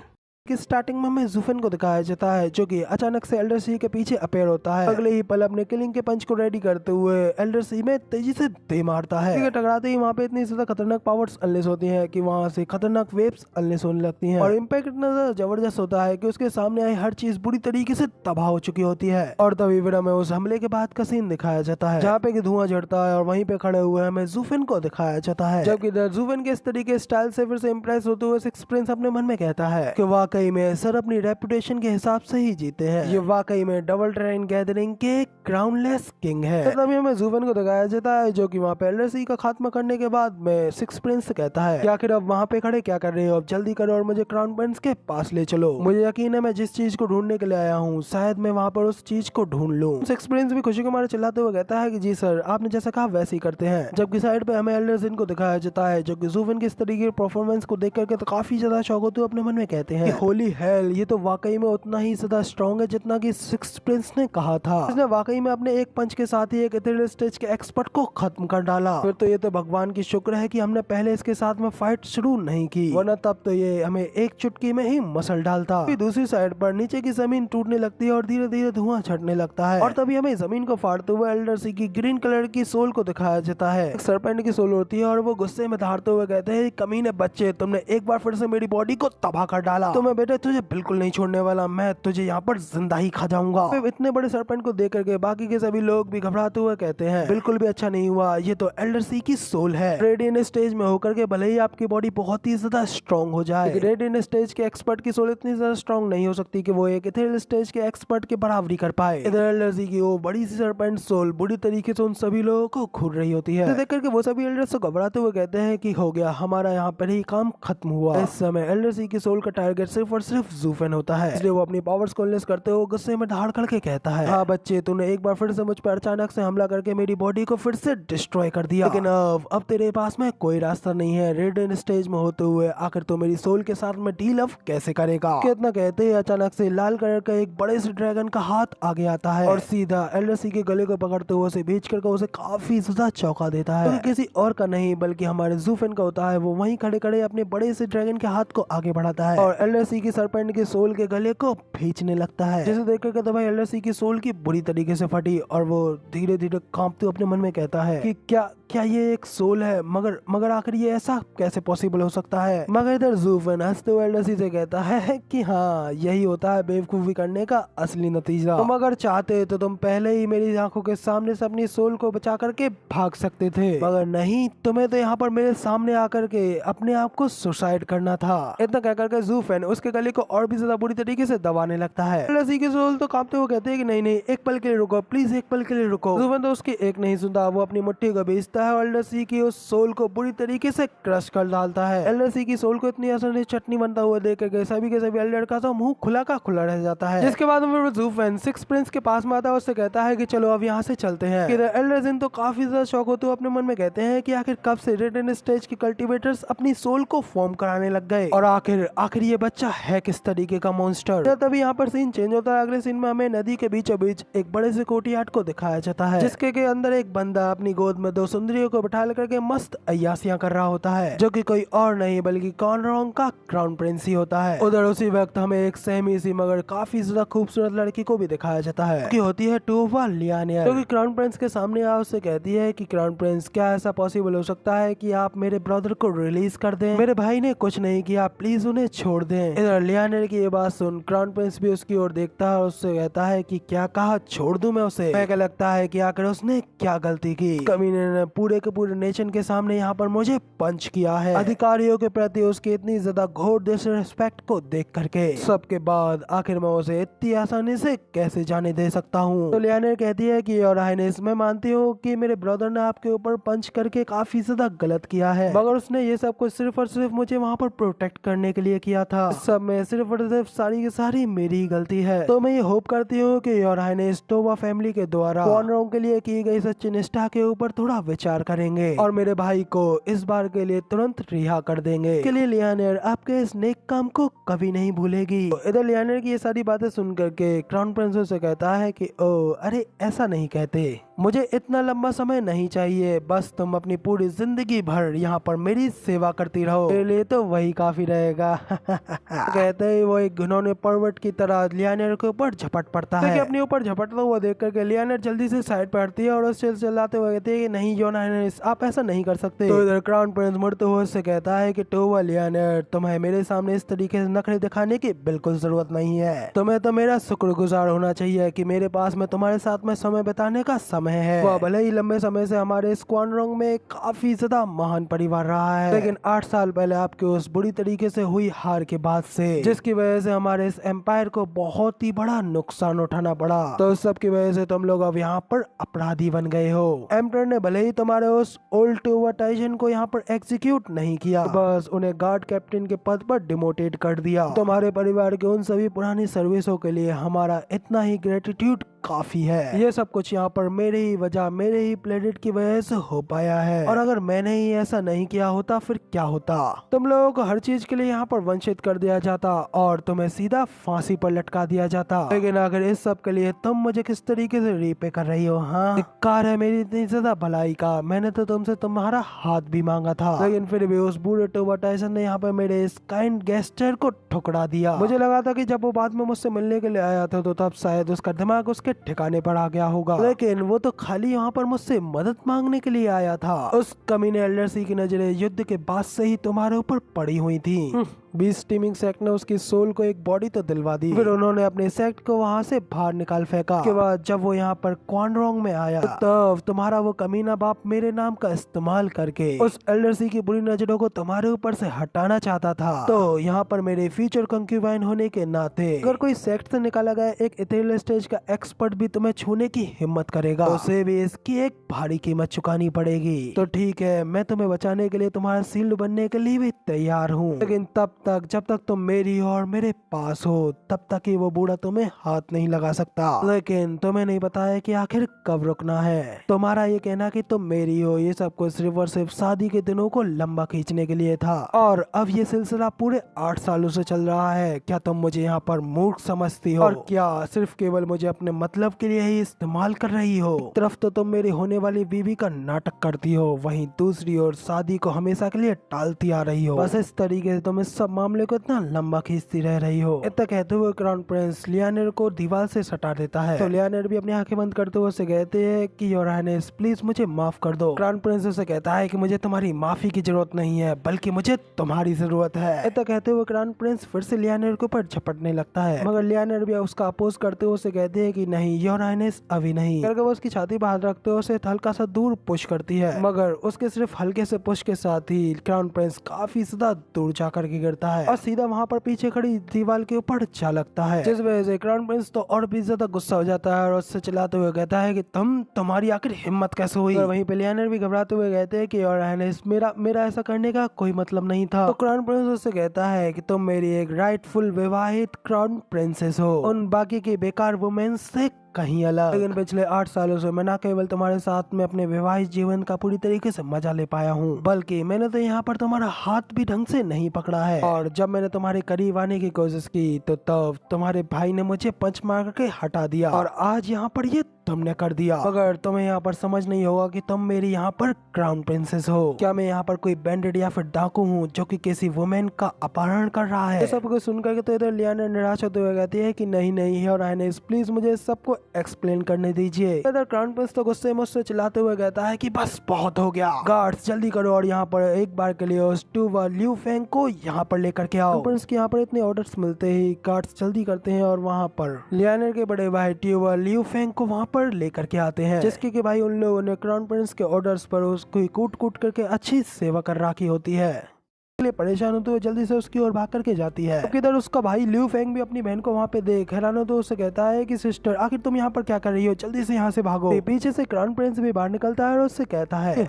कि स्टार्टिंग में हमें जूफन को दिखाया जाता है जो कि अचानक से एल्डर सी के पीछे अपीयर होता है। अगले ही पल अपने किलिंग के पंच को रेडी करते हुए एल्डर सी में तेजी से दे मारता है। टकराते ही वहाँ पे इतनी ज्यादा खतरनाक पावर्स अनलेश होती हैं कि वहाँ से खतरनाक वेव्स अनलेश होने लगती हैं, और इम्पैक्ट इतना ज्यादा जबरदस्त होता है कि उसके सामने आई हर चीज बुरी तरीके से तबाह हो चुकी होती है। और तभी फिर हमें उस हमले के बाद का सीन दिखाया जाता है जहाँ पे धुआं झड़ता है और वहीं पे खड़े हुए हमें जूफन को दिखाया जाता है, जबकि जूफन के इस तरीके स्टाइल से फिर से इम्प्रेस होते हुए सिक्स प्रिंस अपने मन में कहता है कि वाकई में सर अपनी रेपुटेशन के हिसाब से ही जीते हैं, ये वाकई में डबल ड्रैगन गैदरिंग के क्राउनलेस किंग है। तभी हमें जूफन को दिखाया जाता है जो कि वहाँ पे एल्डर सी का खात्मा करने के बाद में सिक्स प्रिंस से कहता है कि आखिर अब वहाँ पे खड़े क्या कर रहे हो, अब जल्दी करो और मुझे क्राउन प्रिंस के पास ले चलो। मुझे यकीन है मैं जिस चीज को ढूंढने के लिए आया हूँ शायद मैं वहाँ पर उस चीज को ढूंढ लूँ। सिक्स प्रिंस भी खुशी के मारे चिल्लाते हुए कहता है कि जी सर, आपने जैसा कहा वैसे ही करते हैं। जबकि साइड पे हमें एल्डर सिन को दिखाया जाता है जो कि जूफन की इस तरीके की परफॉर्मेंस को देख करके तो काफी ज्यादा शौक होते हुए अपने मन में कहते हैं होली हेल, ये तो वाकई में उतना ही ज्यादा स्ट्रॉन्ग है जितना कि सिक्स प्रिंस ने कहा था। इसने वाकई में अपने एक पंच के साथ ही एक इथेरियल स्टेज के एक्सपर्ट को खत्म कर डाला। फिर तो ये तो भगवान की शुक्र है कि हमने पहले इसके साथ में फाइट शुरू नहीं की, वरना तब तो ये हमें एक चुटकी में ही मसल डालता। फिर दूसरी साइड पर नीचे की जमीन टूटने लगती है और धीरे धीरे धुआं छटने लगता है, और तभी हमें जमीन को फाड़ते हुए एल्डर सी की ग्रीन कलर की सोल को दिखाया जाता है। एक सरपेंट की सोल होती है और वो गुस्से में धारते हुए कहते हैं कमीने बच्चे, तुमने एक बार फिर से मेरी बॉडी को तबाह कर डाला, तो मैं बेटे तुझे बिल्कुल नहीं छोड़ने वाला, मैं तुझे यहाँ पर जिंदा ही खा जाऊंगा। इतने बड़े सरपेंट को देख करके बाकी के सभी लोग भी घबराते हुए कहते हैं बिल्कुल भी अच्छा नहीं हुआ, ये तो एल्डर सी की सोल है। रेडियन स्टेज में होकर के भले ही आपकी बॉडी बहुत ही ज्यादा स्ट्रॉन्ग हो जाए, रेडियन स्टेज के एक्सपर्ट की सोल इतनी ज्यादा स्ट्रॉन्ग नहीं हो सकती कि वो एक इथेरियल स्टेज के एक्सपर्ट की बराबरी कर पाए। इधर एल्डर सी की वो बड़ी सी सरपेंट सोल बुरी तरीके से उन सभी लोगों को घूर रही होती है। देख करके वो सभी एल्डर से घबराते हुए कहते हैं कि हो गया, हमारा यहाँ पर ही काम खत्म हुआ। इस समय एल्डर सी की सोल का टारगेट सिर्फ और सिर्फ जूफन होता है, इसलिए वो अपनी पावर्स को अनलेश करते हुए गुस्से में धाड़ करके कहता है हाँ बच्चे, तूने एक बार फिर से मुझ पर अचानक से हमला करके मेरी बॉडी को फिर से डिस्ट्रॉय कर दिया, लेकिन अब तेरे पास में कोई रास्ता नहीं है। रेडियन स्टेज में होते हुए आखिर तो मेरी सोल के साथ में डील अप कैसे करेगा। कितना कहते ही अचानक से लाल कलर का एक बड़े से ड्रैगन का हाथ आगे आता है और सीधा एल्डर सी के गले को पकड़ते हुए उसे बीच करके उसे काफी ज्यादा चौंका देता है। तो किसी और का नहीं बल्कि हमारे जूफन का होता है। वो वहीं खड़े खड़े अपने बड़े से ड्रैगन के हाथ को आगे बढ़ाता है और एल्डर सी की सरपेंट के सोल के गले को खींचने लगता है, जिसे देख करके तो भाई एल्डर सी की सोल की बुरी तरीके से फटी और वो धीरे धीरे कांपते अपने मन में कहता है कि क्या ये एक सोल है, मगर आखिर ये ऐसा कैसे पॉसिबल हो सकता है। मगर इधर जूफन हंसते हुए एल्डर सी से कहता है कि हाँ, यही होता है बेवकूफी करने का असली नतीजा। तुम अगर चाहते तो तुम पहले ही मेरी आंखों के सामने से अपनी सोल को बचा करके भाग सकते थे, मगर नहीं, तुम्हें तो यहाँ पर मेरे सामने आकर के अपने आप को सुसाइड करना था। इतना कह करके जूफन उस उसके गले को और भी ज्यादा बुरी तरीके से दबाने लगता है। एल्डर की सोल तो कांपते हुए कहते हैं कि नहीं नहीं, एक पल के लिए रुको प्लीज, एक पल के लिए रुको। जुबन तो उसकी एक नहीं सुनता, वो अपनी मुट्ठी को बेचता है और एल्डर की उस सोल को बुरी तरीके से क्रश कर डालता है। एल्डर की सोल को इतनी आसानी से चटनी बनता हुआ देख कर सभी के सभी एल्डर का तो मुंह खुला का खुला रह जाता है। जिसके बाद में जुफेन सिक्स प्रिंस के पास में आता है, उससे कहता है कि चलो अब यहाँ से चलते हैं। फिर एल्डर तो काफी ज्यादा शौक होते हुए अपने मन में कहते हैं कि आखिर कब से रेड एंड स्टेज के कल्टीवेटर्स अपनी सोल को फॉर्म कराने लग गए और आखिर ये बच्चा है किस तरीके का मॉन्स्टर। तभी यहाँ पर सीन चेंज होता है। अगले सीन में हमें नदी के बीचों बीच एक बड़े से कोर्टयार्ड को दिखाया जाता है, जिसके के अंदर एक बंदा अपनी गोद में दो सुंदरियों को बिठा लेकर के मस्त अय्यासियां कर रहा होता है, जो कि कोई और नहीं बल्कि कॉर्नरॉन्ग का क्राउन प्रिंस ही होता है। उधर उसी वक्त हमें एक सहमी सी मगर काफी ज्यादा खूबसूरत लड़की को भी दिखाया जाता है, कि होती है टोवा लियानियर, जो कि क्राउन प्रिंस के सामने आ उससे कहती है कि क्राउन प्रिंस क्या ऐसा पॉसिबल हो सकता है कि आप मेरे ब्रदर को रिलीज कर दें? मेरे भाई ने कुछ नहीं किया, प्लीज उन्हें छोड़ दें। इधर लियानियर की ये बात सुन क्राउन प्रिंस भी उसकी ओर देखता है और उससे कहता है कि क्या कहा, छोड़ दूं मैं उसे? मैं क्या लगता है कि आखिर उसने क्या गलती की? कमीने ने पूरे के पूरे नेशन के सामने यहाँ पर मुझे पंच किया है। अधिकारियों के प्रति उसकी इतनी ज्यादा घोर डिसरिस्पेक्ट को देख करके सबके बाद आखिर मैं उसे इतनी आसानी से कैसे जाने दे सकता हूँ? तो लियानियर कहती है कि योर हाइनेस, मैं मानती हूँ कि मेरे ब्रदर ने आपके ऊपर पंच करके काफी ज्यादा गलत किया है, मगर उसने ये सब कुछ सिर्फ और सिर्फ मुझे वहाँ पर प्रोटेक्ट करने के लिए किया था। सब में सिर्फ और सिर्फ सारी की सारी मेरी ही गलती है। तो मैं ये होप करती हूँ कि योर हाइनेस टोवा फैमिली के द्वारा कॉर्नरों के लिए की गई सच्ची निष्ठा के ऊपर थोड़ा विचार करेंगे और मेरे भाई को इस बार के लिए तुरंत रिहा कर देंगे। के लिए लियानियर आपके इस नेक काम को कभी नहीं भूलेगी। तो इधर लियानियर की ये सारी बातें सुन करके क्राउन प्रिंस से कहता है कि ओ अरे ऐसा नहीं कहते, मुझे इतना लंबा समय नहीं चाहिए, बस तुम अपनी पूरी जिंदगी भर यहाँ पर मेरी सेवा करती रहो, मेरे लिए तो वही काफी रहेगा। कहते ही वो एक घिनौने पर्वत की तरह लियानियर के ऊपर झपट पड़ता है। अपने ऊपर झपटता हुआ देख करके लियानियर जल्दी से साइड पर हटती है और उससे चिल्लाते हुए कहती है कि नहीं योर हाइनेस, आप ऐसा नहीं कर सकते। तो इधर क्राउन प्रिंस मुड़ते हुए उससे कहता है कि टोवा लियानियर, तुम्हें मेरे सामने इस तरीके से नखरे दिखाने की बिल्कुल जरूरत नहीं है। तुम्हें तो मेरा शुक्रगुजार होना चाहिए कि मेरे पास में तुम्हारे साथ में समय बिताने का समय है। वह भले ही लंबे समय से हमारे स्क्वाड्रन में काफी ज्यादा महान परिवार रहा है, लेकिन 8 साल पहले आपके उस बुरी तरीके से हुई हार के बाद से, जिसकी वजह से हमारे इस एम्पायर को बहुत ही बड़ा नुकसान उठाना पड़ा, तो उस सब की वजह से तुम लोग अब यहाँ पर अपराधी बन गए हो। एम्परर ने भले ही तुम्हारे उस ओल्ड टोवा टाइजन को यहाँ पर एग्जीक्यूट नहीं किया, बस उन्हें गार्ड कैप्टन के पद पर डिमोटेड कर दिया। तुम्हारे परिवार के उन सभी पुरानी सर्विसों के लिए हमारा इतना ही ग्रेटिट्यूड काफी है। ये सब कुछ यहाँ पर मेरे ही वजह, मेरे ही प्लेनेट की वजह से हो पाया है, और अगर मैंने ही ऐसा नहीं किया होता फिर क्या होता? तुम लोगों को हर चीज के लिए यहाँ पर वंचित कर दिया जाता और तुम्हें सीधा फांसी पर लटका दिया जाता। लेकिन अगर इस सब के लिए तुम मुझे किस तरीके से रीपे कर रही हो? हाँ, धिक्कार है मेरी इतनी ज्यादा भलाई का। मैंने तो तुमसे तुम्हारा हाथ भी मांगा था, लेकिन फिर भी उस बूढ़े टोवा टाइसन ने यहाँ पर मेरे इस काइंड गेस्टर को ठुकरा दिया। मुझे लगा था कि जब वो बाद में मुझसे मिलने के लिए आया था तो तब शायद उसका दिमाग उसके ठिकाने पर आ गया होगा, लेकिन वो तो खाली यहाँ पर मुझसे मदद मांगने के लिए आया था। उस कमीने एल्डर की नजरें युद्ध के बाद से ही तुम्हारे ऊपर पड़ी हुई थी। बीस टीमिंग सेक्ट ने उसकी सोल को एक बॉडी तो दिलवा दी, फिर उन्होंने अपने सेक्ट को वहाँ से बाहर निकाल फेंका। उसके बाद जब वो यहाँ पर क्वानरोंग में आया तब तुम्हारा वो कमीना बाप मेरे नाम का इस्तेमाल करके उस एल्डर की बुरी नजरों को तुम्हारे ऊपर से हटाना चाहता था। तो यहाँ पर मेरे फ्यूचर कंक्यूबाइन होने के नाते अगर कोई सेक्ट से निकाला गया एक इथेरियल स्टेज का एक्सपर्ट भी तुम्हें छूने की हिम्मत करेगा, तो उसे भी इसकी एक भारी कीमत चुकानी पड़ेगी। तो ठीक है, मैं तुम्हें बचाने के लिए तुम्हारा शील्ड बनने के लिए भी तैयार हूँ, लेकिन जब तक तुम मेरी और मेरे पास हो तब तक ही वो बूढ़ा तुम्हें हाथ नहीं लगा सकता। लेकिन तुम्हें नहीं पता है कि आखिर कब रुकना है। तुम्हारा ये कहना कि तुम मेरी हो, ये सब कुछ सिर्फ और सिर्फ शादी के दिनों को लंबा खींचने के लिए था, और अब ये सिलसिला पूरे 8 सालों से चल रहा है। क्या तुम मुझे यहाँ पर मूर्ख समझती हो, और क्या सिर्फ केवल मुझे अपने मतलब के लिए ही इस्तेमाल कर रही हो? एक तरफ तो तुम मेरी होने वाली बीवी का नाटक करती हो, वहीं दूसरी ओर शादी को हमेशा के लिए टालती आ रही हो। बस इस तरीके से तुम इस सब मामले को इतना लंबा खींचती रह रही हो। इतना कहते हुए क्राउन प्रिंस लियानियर को दीवार से सटा देता है। तो लियानियर भी अपनी आंखें बंद करते हुए उसे कहते हैं कि योर हाइनेस प्लीज मुझे माफ कर दो। क्राउन प्रिंस उसे कहता है कि मुझे तुम्हारी माफी की जरूरत नहीं है, बल्कि मुझे तुम्हारी जरूरत है। इतना कहते हुए क्राउन प्रिंस फिर से लियानियर के ऊपर झपटने लगता है, मगर लियानियर भी उसका अपोज करते हुए उसे कहते हैं कि नहीं योर हाइनेस अभी नहीं। करके वो उसकी छाती बाहर रखते हुए उसे हल्का सा दूर पुश करती है, मगर उसके सिर्फ हल्के से पुश के साथ ही क्राउन प्रिंस काफी ज्यादा दूर जाकर के गिरता देता है और सीधा वहाँ पर पीछे खड़ी दीवार के ऊपर जा लगता है, जिस वजह से क्राउन प्रिंस तो और भी ज्यादा गुस्सा हो जाता है और उससे चिल्लाते हुए कहता है कि तुम्हारी आखिर हिम्मत कैसे हुई। और वहीं पे लियानर भी घबराते हुए कहते हैं कि योर हाइनेस मेरा ऐसा करने का कोई मतलब नहीं था। तो क्राउन प्रिंस उससे कहता है कि तुम मेरी एक राइटफुल विवाहित क्राउन प्रिंसेस हो, उन बाकी की बेकार वुमेन से कहीं अलग। लेकिन पिछले 8 सालों से मैं न केवल तुम्हारे साथ में अपने विवाहित जीवन का पूरी तरीके से मजा ले पाया हूँ, बल्कि मैंने तो यहाँ पर तुम्हारा हाथ भी ढंग से नहीं पकड़ा है। और जब मैंने तुम्हारे करीब आने की कोशिश की तो तब तुम्हारे भाई ने मुझे पंच मार के हटा दिया और आज यहाँ पर ये तुमने कर दिया। मगर तुम्हें यहाँ पर समझ नहीं होगा कि तुम मेरी यहाँ पर क्राउन प्रिंसेस हो। क्या मैं यहाँ पर कोई बैंडेड या फिर डाकू हूँ जो कि किसी वुमेन का अपहरण कर रहा है? सब कुछ सुनकर के तो इधर लियाना निराश होते हुए कहती है कि नहीं और हाइनेस प्लीज मुझे सबको एक्सप्लेन करने दीजिए। इधर क्राउन प्रिंस तो गुस्से मुझसे चिल्लाते हुए कहता है कि बस बहुत हो गया, गार्ड्स जल्दी करो और यहाँ पर एक बार के लिए उस टूवा ल्यू फेंग को यहाँ पर लेकर के आओ। प्रिंस के यहाँ पर इतने ऑर्डर्स मिलते ही गार्ड्स जल्दी करते हैं और वहाँ पर लियानर के बड़े भाई टूवा ल्यू फेंग को वहाँ पर लेकर के आते हैं, जिसके कि भाई उन लोगों ने क्राउन प्रिंस के ऑर्डर्स पर उसको कूट करके अच्छी सेवा कर रखी होती है। लिए परेशान होते हुए जल्दी से उसकी ओर भाग करके जाती है। इधर उसका भाई ल्यू फेंग भी अपनी बहन को वहाँ पे देख हैरान होते उससे कहता है कि सिस्टर आखिर तुम यहाँ पर क्या कर रही हो, जल्दी से यहाँ से भागो। पीछे से क्राउन प्रिंस भी बाहर निकलता है और उससे कहता है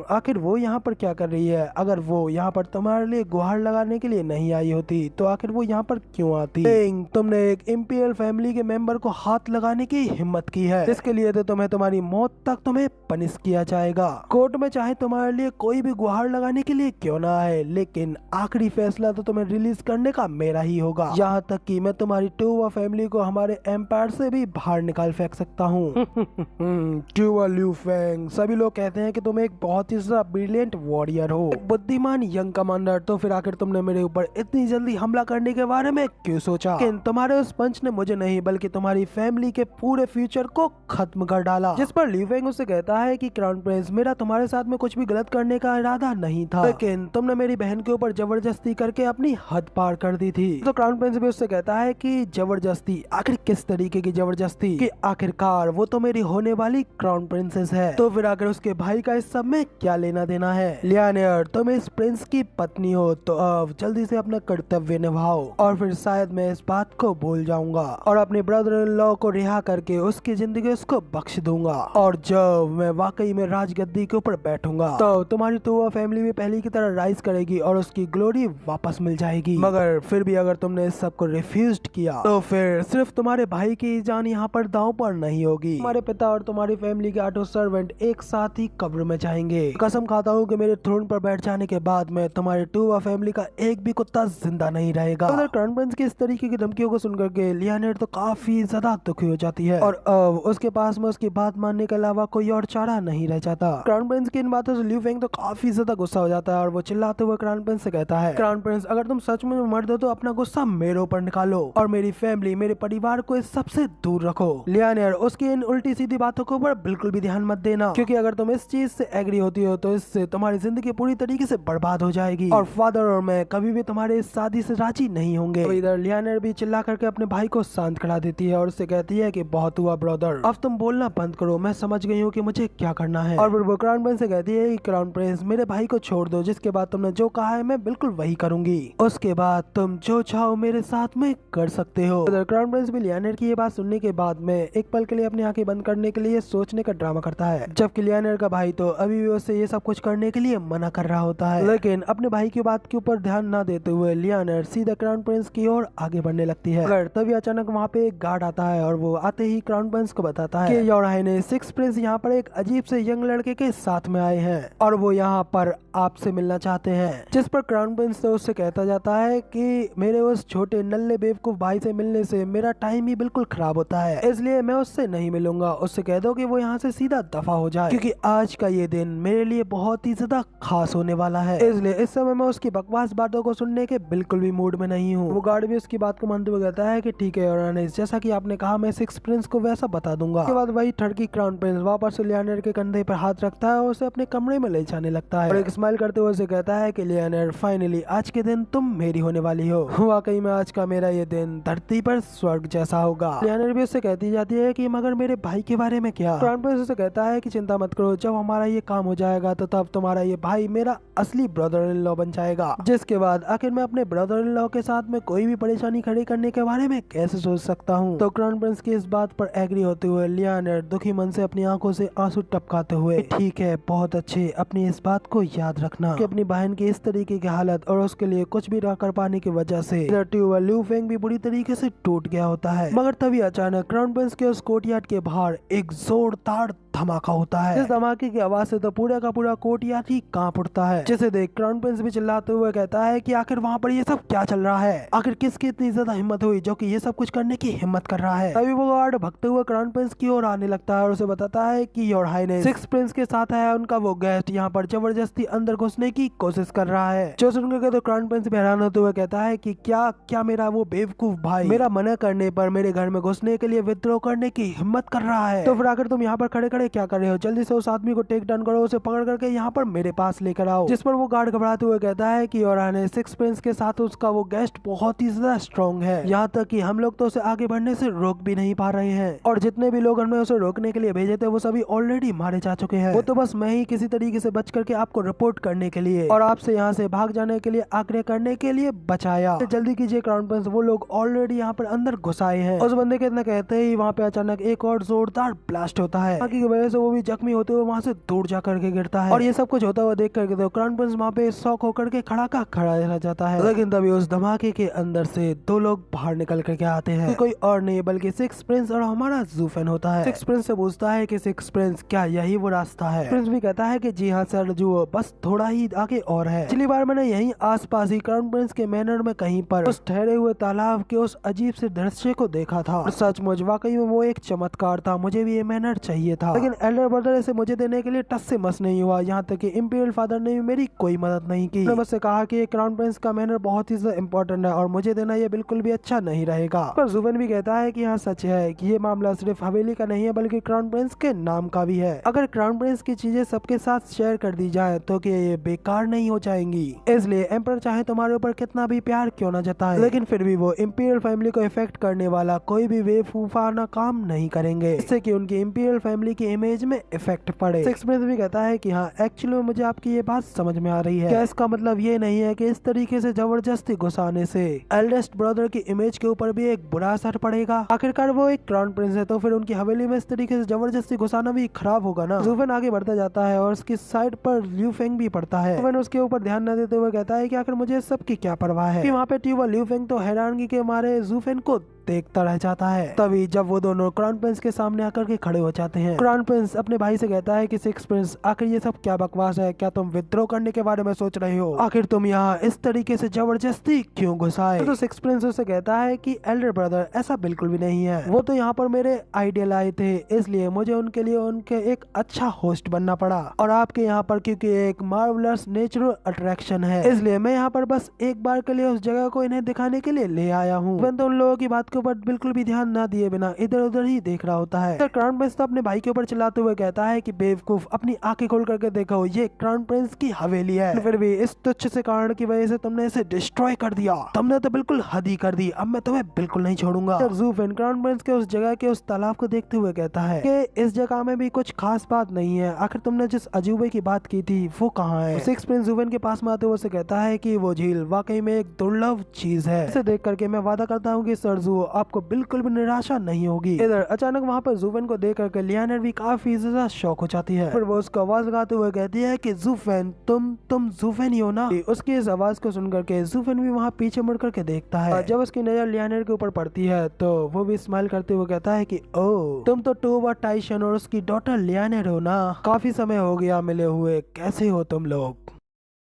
आखिर वो यहाँ पर क्या कर रही है? अगर वो यहाँ पर तुम्हारे लिए गुहार लगाने के लिए नहीं आई होती तो आखिर वो यहाँ पर क्यों आती? तुमने एक इंपीरियल फैमिली के मेंबर को हाथ लगाने की हिम्मत की है, इसके लिए तो तुम्हें तुम्हारी मौत तक तुम्हें पनिश किया जाएगा। कोर्ट में चाहे तुम्हारे लिए कोई भी गुहार लगाने के लिए क्यों ना आए, लेकिन आखिरी फैसला तो तुम्हें रिलीज करने का मेरा ही होगा। यहाँ तक कि मैं तुम्हारी टूवा फैमिली को हमारे एम्पायर से भी बाहर निकाल फेंक सकता हूँ। टूवा ल्यू फेंग, सभी लोग कहते हैं कि तुम एक बहुत ही ब्रिलियंट वॉरियर हो, एक बुद्धिमान यंग कमांडर। तो फिर आखिर तुमने मेरे ऊपर इतनी जल्दी हमला करने के बारे में क्यों सोचा? तुम्हारे उस पंच ने मुझे नहीं बल्कि तुम्हारी फैमिली के पूरे फ्यूचर को खत्म कर डाला। जिस पर ल्यू फेंग उससे कहता है कि क्राउन प्रिंस मेरा तुम्हारे साथ में कुछ भी गलत करने का इरादा नहीं था, लेकिन तुमने मेरी बहन के ऊपर जबरदस्ती करके अपनी हद पार कर दी थी। तो क्राउन प्रिंस भी उससे कहता है कि जबरदस्ती? आखिर किस तरीके की जबरदस्ती? कि आखिरकार वो तो मेरी होने वाली क्राउन प्रिंसेस है, तो फिर आखिर उसके भाई का इस सब में क्या लेना देना है? लियानर, तुम इस प्रिंस की पत्नी हो तो अब जल्दी से अपना कर्तव्य निभाओ और फिर शायद मैं इस बात को भूल जाऊंगा और अपने ब्रदर इन लॉ को रिहा करके उसकी जिंदगी उसको बख्श दूंगा। और जब मैं वाकई में राजगद्दी के ऊपर बैठूंगा तो तुम्हारी टूवा फैमिली भी पहले की तरह राइज करेगी और उसकी ग्लोरी वापस मिल जाएगी। मगर फिर भी अगर तुमने इस सब को रिफ्यूज किया तो फिर सिर्फ तुम्हारे भाई की जान यहाँ पर दांव पर नहीं होगी, तुम्हारे पिता और तुम्हारी फैमिली के 8 सर्वेंट एक साथ ही कब्र में जाएंगे। कसम खाता हूँ कि मेरे थ्रोन पर बैठ जाने के बाद में तुम्हारे टूवा फैमिली का एक भी कुत्ता जिंदा नहीं रहेगा। उधर क्राउन प्रिंस की इस तरीके की धमकियों को सुनकर के लियानर तो काफी ज्यादा दुखी हो जाती है और अब उसके पास में उसकी बात मानने के अलावा कोई और चारा नहीं रह जाता। क्राउन प्रिंस की इन बातों से ल्यू फेंग तो काफी ज्यादा गुस्सा हो जाता है और वो चिल्लाते हुए क्राउन प्रिंस से कहता है, क्राउन प्रिंस अगर तुम सच में मर्द हो तो अपना गुस्सा मेरे ऊपर निकालो और मेरी फैमिली मेरे परिवार को इस सबसे दूर रखो। लियानर, उसकी इन उल्टी सीधी बातों के ऊपर बिल्कुल भी ध्यान मत देना, क्योंकि अगर तुम इस चीज से एग्री होती हो तो इससे तुम्हारी जिंदगी पूरी तरीके से बर्बाद हो जाएगी और फादर और मैं कभी भी तुम्हारे इस शादी से राजी नहीं होंगे। तो इधर लियानर भी चिल्ला करके अपने भाई को शांत करा देती है और उससे कहती है कि बहुत हुआ ब्रदर, अब तुम बोलना बंद करो, मैं समझ गई हूँ कि मुझे क्या करना है। और फिर वो क्राउन प्रिंस से कहती है कि क्राउन प्रिंस मेरे भाई को छोड़ दो, जिसके बाद तुमने जो कहा है मैं बिल्कुल वही करूंगी, उसके बाद तुम जो चाहो मेरे साथ में कर सकते हो। क्राउन प्रिंस भी लियानर की ये बात सुनने के बाद में एक पल के लिए अपनी आंखें बंद करने के लिए सोचने का ड्रामा करता है, जबकि लियानर का भाई तो अभी भी उससे ये सब कुछ करने के लिए मना कर रहा होता है। लेकिन अपने भाई की बात के ऊपर ध्यान न देते हुए लियानर सीधा क्राउन प्रिंस की ओर आगे बढ़ने लगती है। अगर तभी अचानक वहाँ पे एक गार्ड आता है और वो आते ही क्राउन प्रिंस को बताता है कि योर हाइनेस, सिक्स प्रिंस यहाँ पर एक अजीब से यंग लड़के के साथ में आए हैं और वो यहाँ पर आपसे मिलना चाहते हैं। जिस पर क्राउन प्रिंस तो उससे कहता जाता है कि मेरे उस छोटे नल्ले बेवकूफ भाई से मिलने से मेरा टाइम ही बिल्कुल खराब होता है, इसलिए मैं उससे नहीं मिलूंगा। उससे कह दो कि वो यहाँ से सीधा दफा हो जाए, क्योंकि आज का ये दिन मेरे लिए बहुत ही ज्यादा खास होने वाला है, इसलिए इस समय मैं उसकी बकवास बातों को सुनने के बिल्कुल भी मूड में नहीं हूँ। वो गार्ड भी उसकी बात को मानते हुए कहता है कि ठीक है और जैसा कि आपने कहा मैं सिक्स प्रिंस को वैसा बता दूंगा। उसके बाद वही ठड़की क्राउन प्रिंस वापस लियानर के कंधे पर हाथ रखता है और उसे अपने कमरे में ले जाने लगता है और एक स्माइल करते हुए उसे कहता है कि लियानर फाइनली आज के दिन तुम मेरी होने वाली हो। वाकई में आज का मेरा ये दिन धरती पर स्वर्ग जैसा होगा। लियानर भी उससे कहती जाती है कि मगर मेरे भाई के बारे में क्या। क्राउन प्रिंस उससे कहता है कि चिंता मत करो, जब हमारा ये काम हो जाएगा तो तब तुम्हारा ये भाई मेरा असली ब्रदर इन लॉ बन जाएगा। जिसके बाद आखिर मैं अपने ब्रदर इन लॉ के साथ में कोई भी परेशानी खड़ी करने के बारे में कैसे सोच सकता हूँ। तो क्राउन प्रिंस की इस बात पर एग्री होते हुए लियानर दुखी मन से अपनी आंखों से आंसू टपकाते हुए, ठीक है बहुत अच्छे, अपनी इस बात को याद रखना कि अपनी बहन की इस तरीके की हालत और उसके लिए कुछ भी ना कर पाने की वजह से ल्यू फेंग भी बुरी तरीके से टूट गया होता है। मगर तभी अचानक क्राउन प्रिंस के उस कोर्टयार्ड के बाहर एक जोरदार धमाका होता है। इस धमाके की आवाज से तो पूरा का पूरा कोर्टयार्ड ही कांप उठता है, जिसे देख क्राउन प्रिंस भी चिल्लाते हुए कहता है कि आखिर वहाँ पर ये सब क्या चल रहा है, आखिर किसकी इतनी ज्यादा हिम्मत हुई जो कि ये सब कुछ करने की हिम्मत कर रहा है। तभी वो गार्ड भगते हुए क्राउन प्रिंस की ओर आने लगता है और उसे बताता है कि योर हाइनेस, सिक्स प्रिंस के साथ है उनका वो गेस्ट यहाँ पर जबरदस्ती अंदर घुसने की कोशिश कर रहा है। जो सुनकर तो क्राउन प्रिंस भी हैरान होते हुए कहता है कि क्या मेरा वो बेवकूफ भाई मेरा मना करने पर मेरे घर में घुसने के लिए विद्रोह करने की हिम्मत कर रहा है। तो फिर आकर तुम यहाँ पर खड़े खड़े क्या कर रहे हो, जल्दी से उस आदमी को टेक डाउन करो, उसे पकड़ करके यहाँ पर मेरे पास लेकर आओ। जिस पर वो गार्ड घबराते हुए कहता है कि योर हाइनेस, सिक्स प्रिंस के साथ उसका वो गेस्ट बहुत ही ज्यादा स्ट्रॉन्ग है, यहाँ तक कि हम लोग तो उसे आगे बढ़ने से रोक भी नहीं पा रहे हैं और जितने भी लोग हमने उसे रोकने के लिए भेजे थे वो सभी ऑलरेडी मारे जा चुके हैं। वो तो बस मैं ही किसी तरीके से बच करके आपको रिपोर्ट करने के लिए और आपसे यहाँ से भाग जाने के लिए आग्रह करने के लिए बचाया। तो जल्दी कीजिए क्राउन प्रिंस, वो लोग ऑलरेडी यहाँ पर अंदर घुस आए हैं। उस बंदे के इतना कहते ही वहाँ पे अचानक एक और जोरदार ब्लास्ट होता है, की वजह से वो भी जख्मी होते हुए वहाँ से दूर जा करके गिरता है। और ये सब कुछ होता हुआ देख करके तो क्राउन प्रिंस वहाँ पे शॉक होकर के खड़ा रह जाता है। लेकिन तभी उस धमाके के अंदर से दो लोग बाहर निकल करके आते हैं, कोई और नहीं बल्कि सिक्स प्रिंस और हमारा ज़ूफेन होता है। सिक्स प्रिंस से पूछता है कि सिक्स प्रिंस क्या यही वो रास्ता है। प्रिंस भी कहता है कि जी हाँ सर, जो बस थोड़ा ही आगे और है। पिछली बार मैंने यहीं आसपास ही क्राउन प्रिंस के मैनर में कहीं पर उस ठहरे हुए तालाब के उस अजीब से दृश्य को देखा था। सचमुच वाकई में वो एक चमत्कार था, मुझे भी ये मैनर चाहिए था। लेकिन एल्डर ब्रदर इसे मुझे देने के लिए टस से मस नहीं हुआ, यहाँ तक कि इंपीरियल फादर ने भी मेरी कोई मदद नहीं की। उन्होंने मुझसे कहा कि क्राउन प्रिंस का मैनर बहुत ही इम्पोर्टेंट है और मुझे देना ये बिल्कुल भी अच्छा नहीं रहेगा। पर ज़ूफेन भी कहता है कि हाँ सच है कि ये मामला सिर्फ हवेली का नहीं है बल्कि क्राउन प्रिंस के नाम का भी है। अगर क्राउन प्रिंस की चीजें सबके साथ शेयर कर दी जाए तो कि ये बेकार नहीं हो जाएंगी। इसलिए एम्परर चाहे तुम्हारे ऊपर कितना भी प्यार क्यों न जताए, लेकिन फिर भी वो इंपीरियल फैमिली को इफेक्ट करने वाला कोई भी बेवकूफाना काम नहीं करेंगे, इससे कि उनकी इंपीरियल फैमिली की इमेज में इफेक्ट पड़े। सिक्स प्रिंस भी कहता है कि हाँ एक्चुअली में मुझे आपकी ये बात समझ में आ रही है। क्या इसका मतलब ये नहीं है कि इस तरीके से जबरदस्ती घुसाने से एल्डेस्ट ब्रदर की इमेज के ऊपर भी एक बुरा असर पड़ेगा? आखिरकार वो एक क्राउन प्रिंस है, तो फिर उनकी हवेली में इस तरीके से जबरदस्ती घुसाना भी खराब होगा ना। ज़ूफेन आगे बढ़ता जाता है और उसकी साइड पर ल्यू फेंग भी पड़ता है। ज़ूफेन उसके ऊपर ध्यान न देते हुए कहता है कि आखिर मुझे सबकी क्या परवाह है। कि वहाँ पे ल्यू फेंग तो हैरानगी के मारे ज़ूफेन को देखता रह जाता है। तभी जब वो दोनों क्राउन प्रिंस के सामने आकर के खड़े हो जाते हैं, क्राउन प्रिंस अपने भाई से कहता है कि सिक्स प्रिंस, आखिर ये सब क्या बकवास है, क्या तुम विद्रोह करने के बारे में सोच रहे हो, आखिर तुम यहाँ इस तरीके से जबरदस्ती क्यों घुसाए? तो सिक्स प्रिंस उससे कहता है कि एल्डर ब्रदर ऐसा बिल्कुल भी नहीं है, वो तो यहाँ पर मेरे आइडियल आए थे, इसलिए मुझे उनके लिए उनके एक अच्छा होस्ट बनना पड़ा और आपके यहाँ पर क्योंकि एक मार्वलस नेचुरल अट्रैक्शन है, इसलिए मैं यहाँ पर बस एक बार के लिए उस जगह को इन्हें दिखाने के लिए ले आया हूँ। तो उन लोगों की बात पर बिल्कुल भी ध्यान ना दिए बिना इधर उधर ही देख रहा होता है। क्राउन प्रिंस तो अपने भाई के ऊपर चिल्लाते हुए कहता है कि बेवकूफ, अपनी आंखें खोल करके देखो, ये क्राउन प्रिंस की हवेली है, फिर भी इस तुच्छ से कारण की वजह से तुमने इसे डिस्ट्रॉय कर दिया, तुमने तो बिल्कुल हद ही कर दी, अब मैं तुम्हें बिल्कुल नहीं छोड़ूंगा। ज़ूफेन क्राउन प्रिंस के उस जगह के उस तालाब को देखते हुए कहता है कि इस जगह में भी कुछ खास बात नहीं है, आखिर तुमने जिस अजूबे की बात की थी वो कहाँ है? सिक्स प्रिंस ज़ूफेन के पास में आते हुए से कहता है कि वो झील वाकई में एक दुर्लभ चीज है, इसे देख करके मैं वादा करता हूँ कि सर ज़ू आपको बिल्कुल भी निराशा नहीं होगी। इधर अचानक वहाँ पर ज़ूफेन को देख करके लियानर भी काफी ज्यादा शौक हो जाती है, फिर वो उसको आवाज लगाते हुए कहती है कि ज़ूफेन, तुम ज़ूफेन ही हो ना? उसकी इस आवाज को सुन करके ज़ूफेन भी वहाँ पीछे मुड़ करके देखता है। जब उसकी नजर लियानर के ऊपर पड़ती है तो वो भी स्माइल करते हुए कहता है कि ओ, तुम तो टोबा टाइशन और उसकी डॉटर लियानर हो ना? काफी समय हो गया मिले हुए, कैसे हो तुम लोग?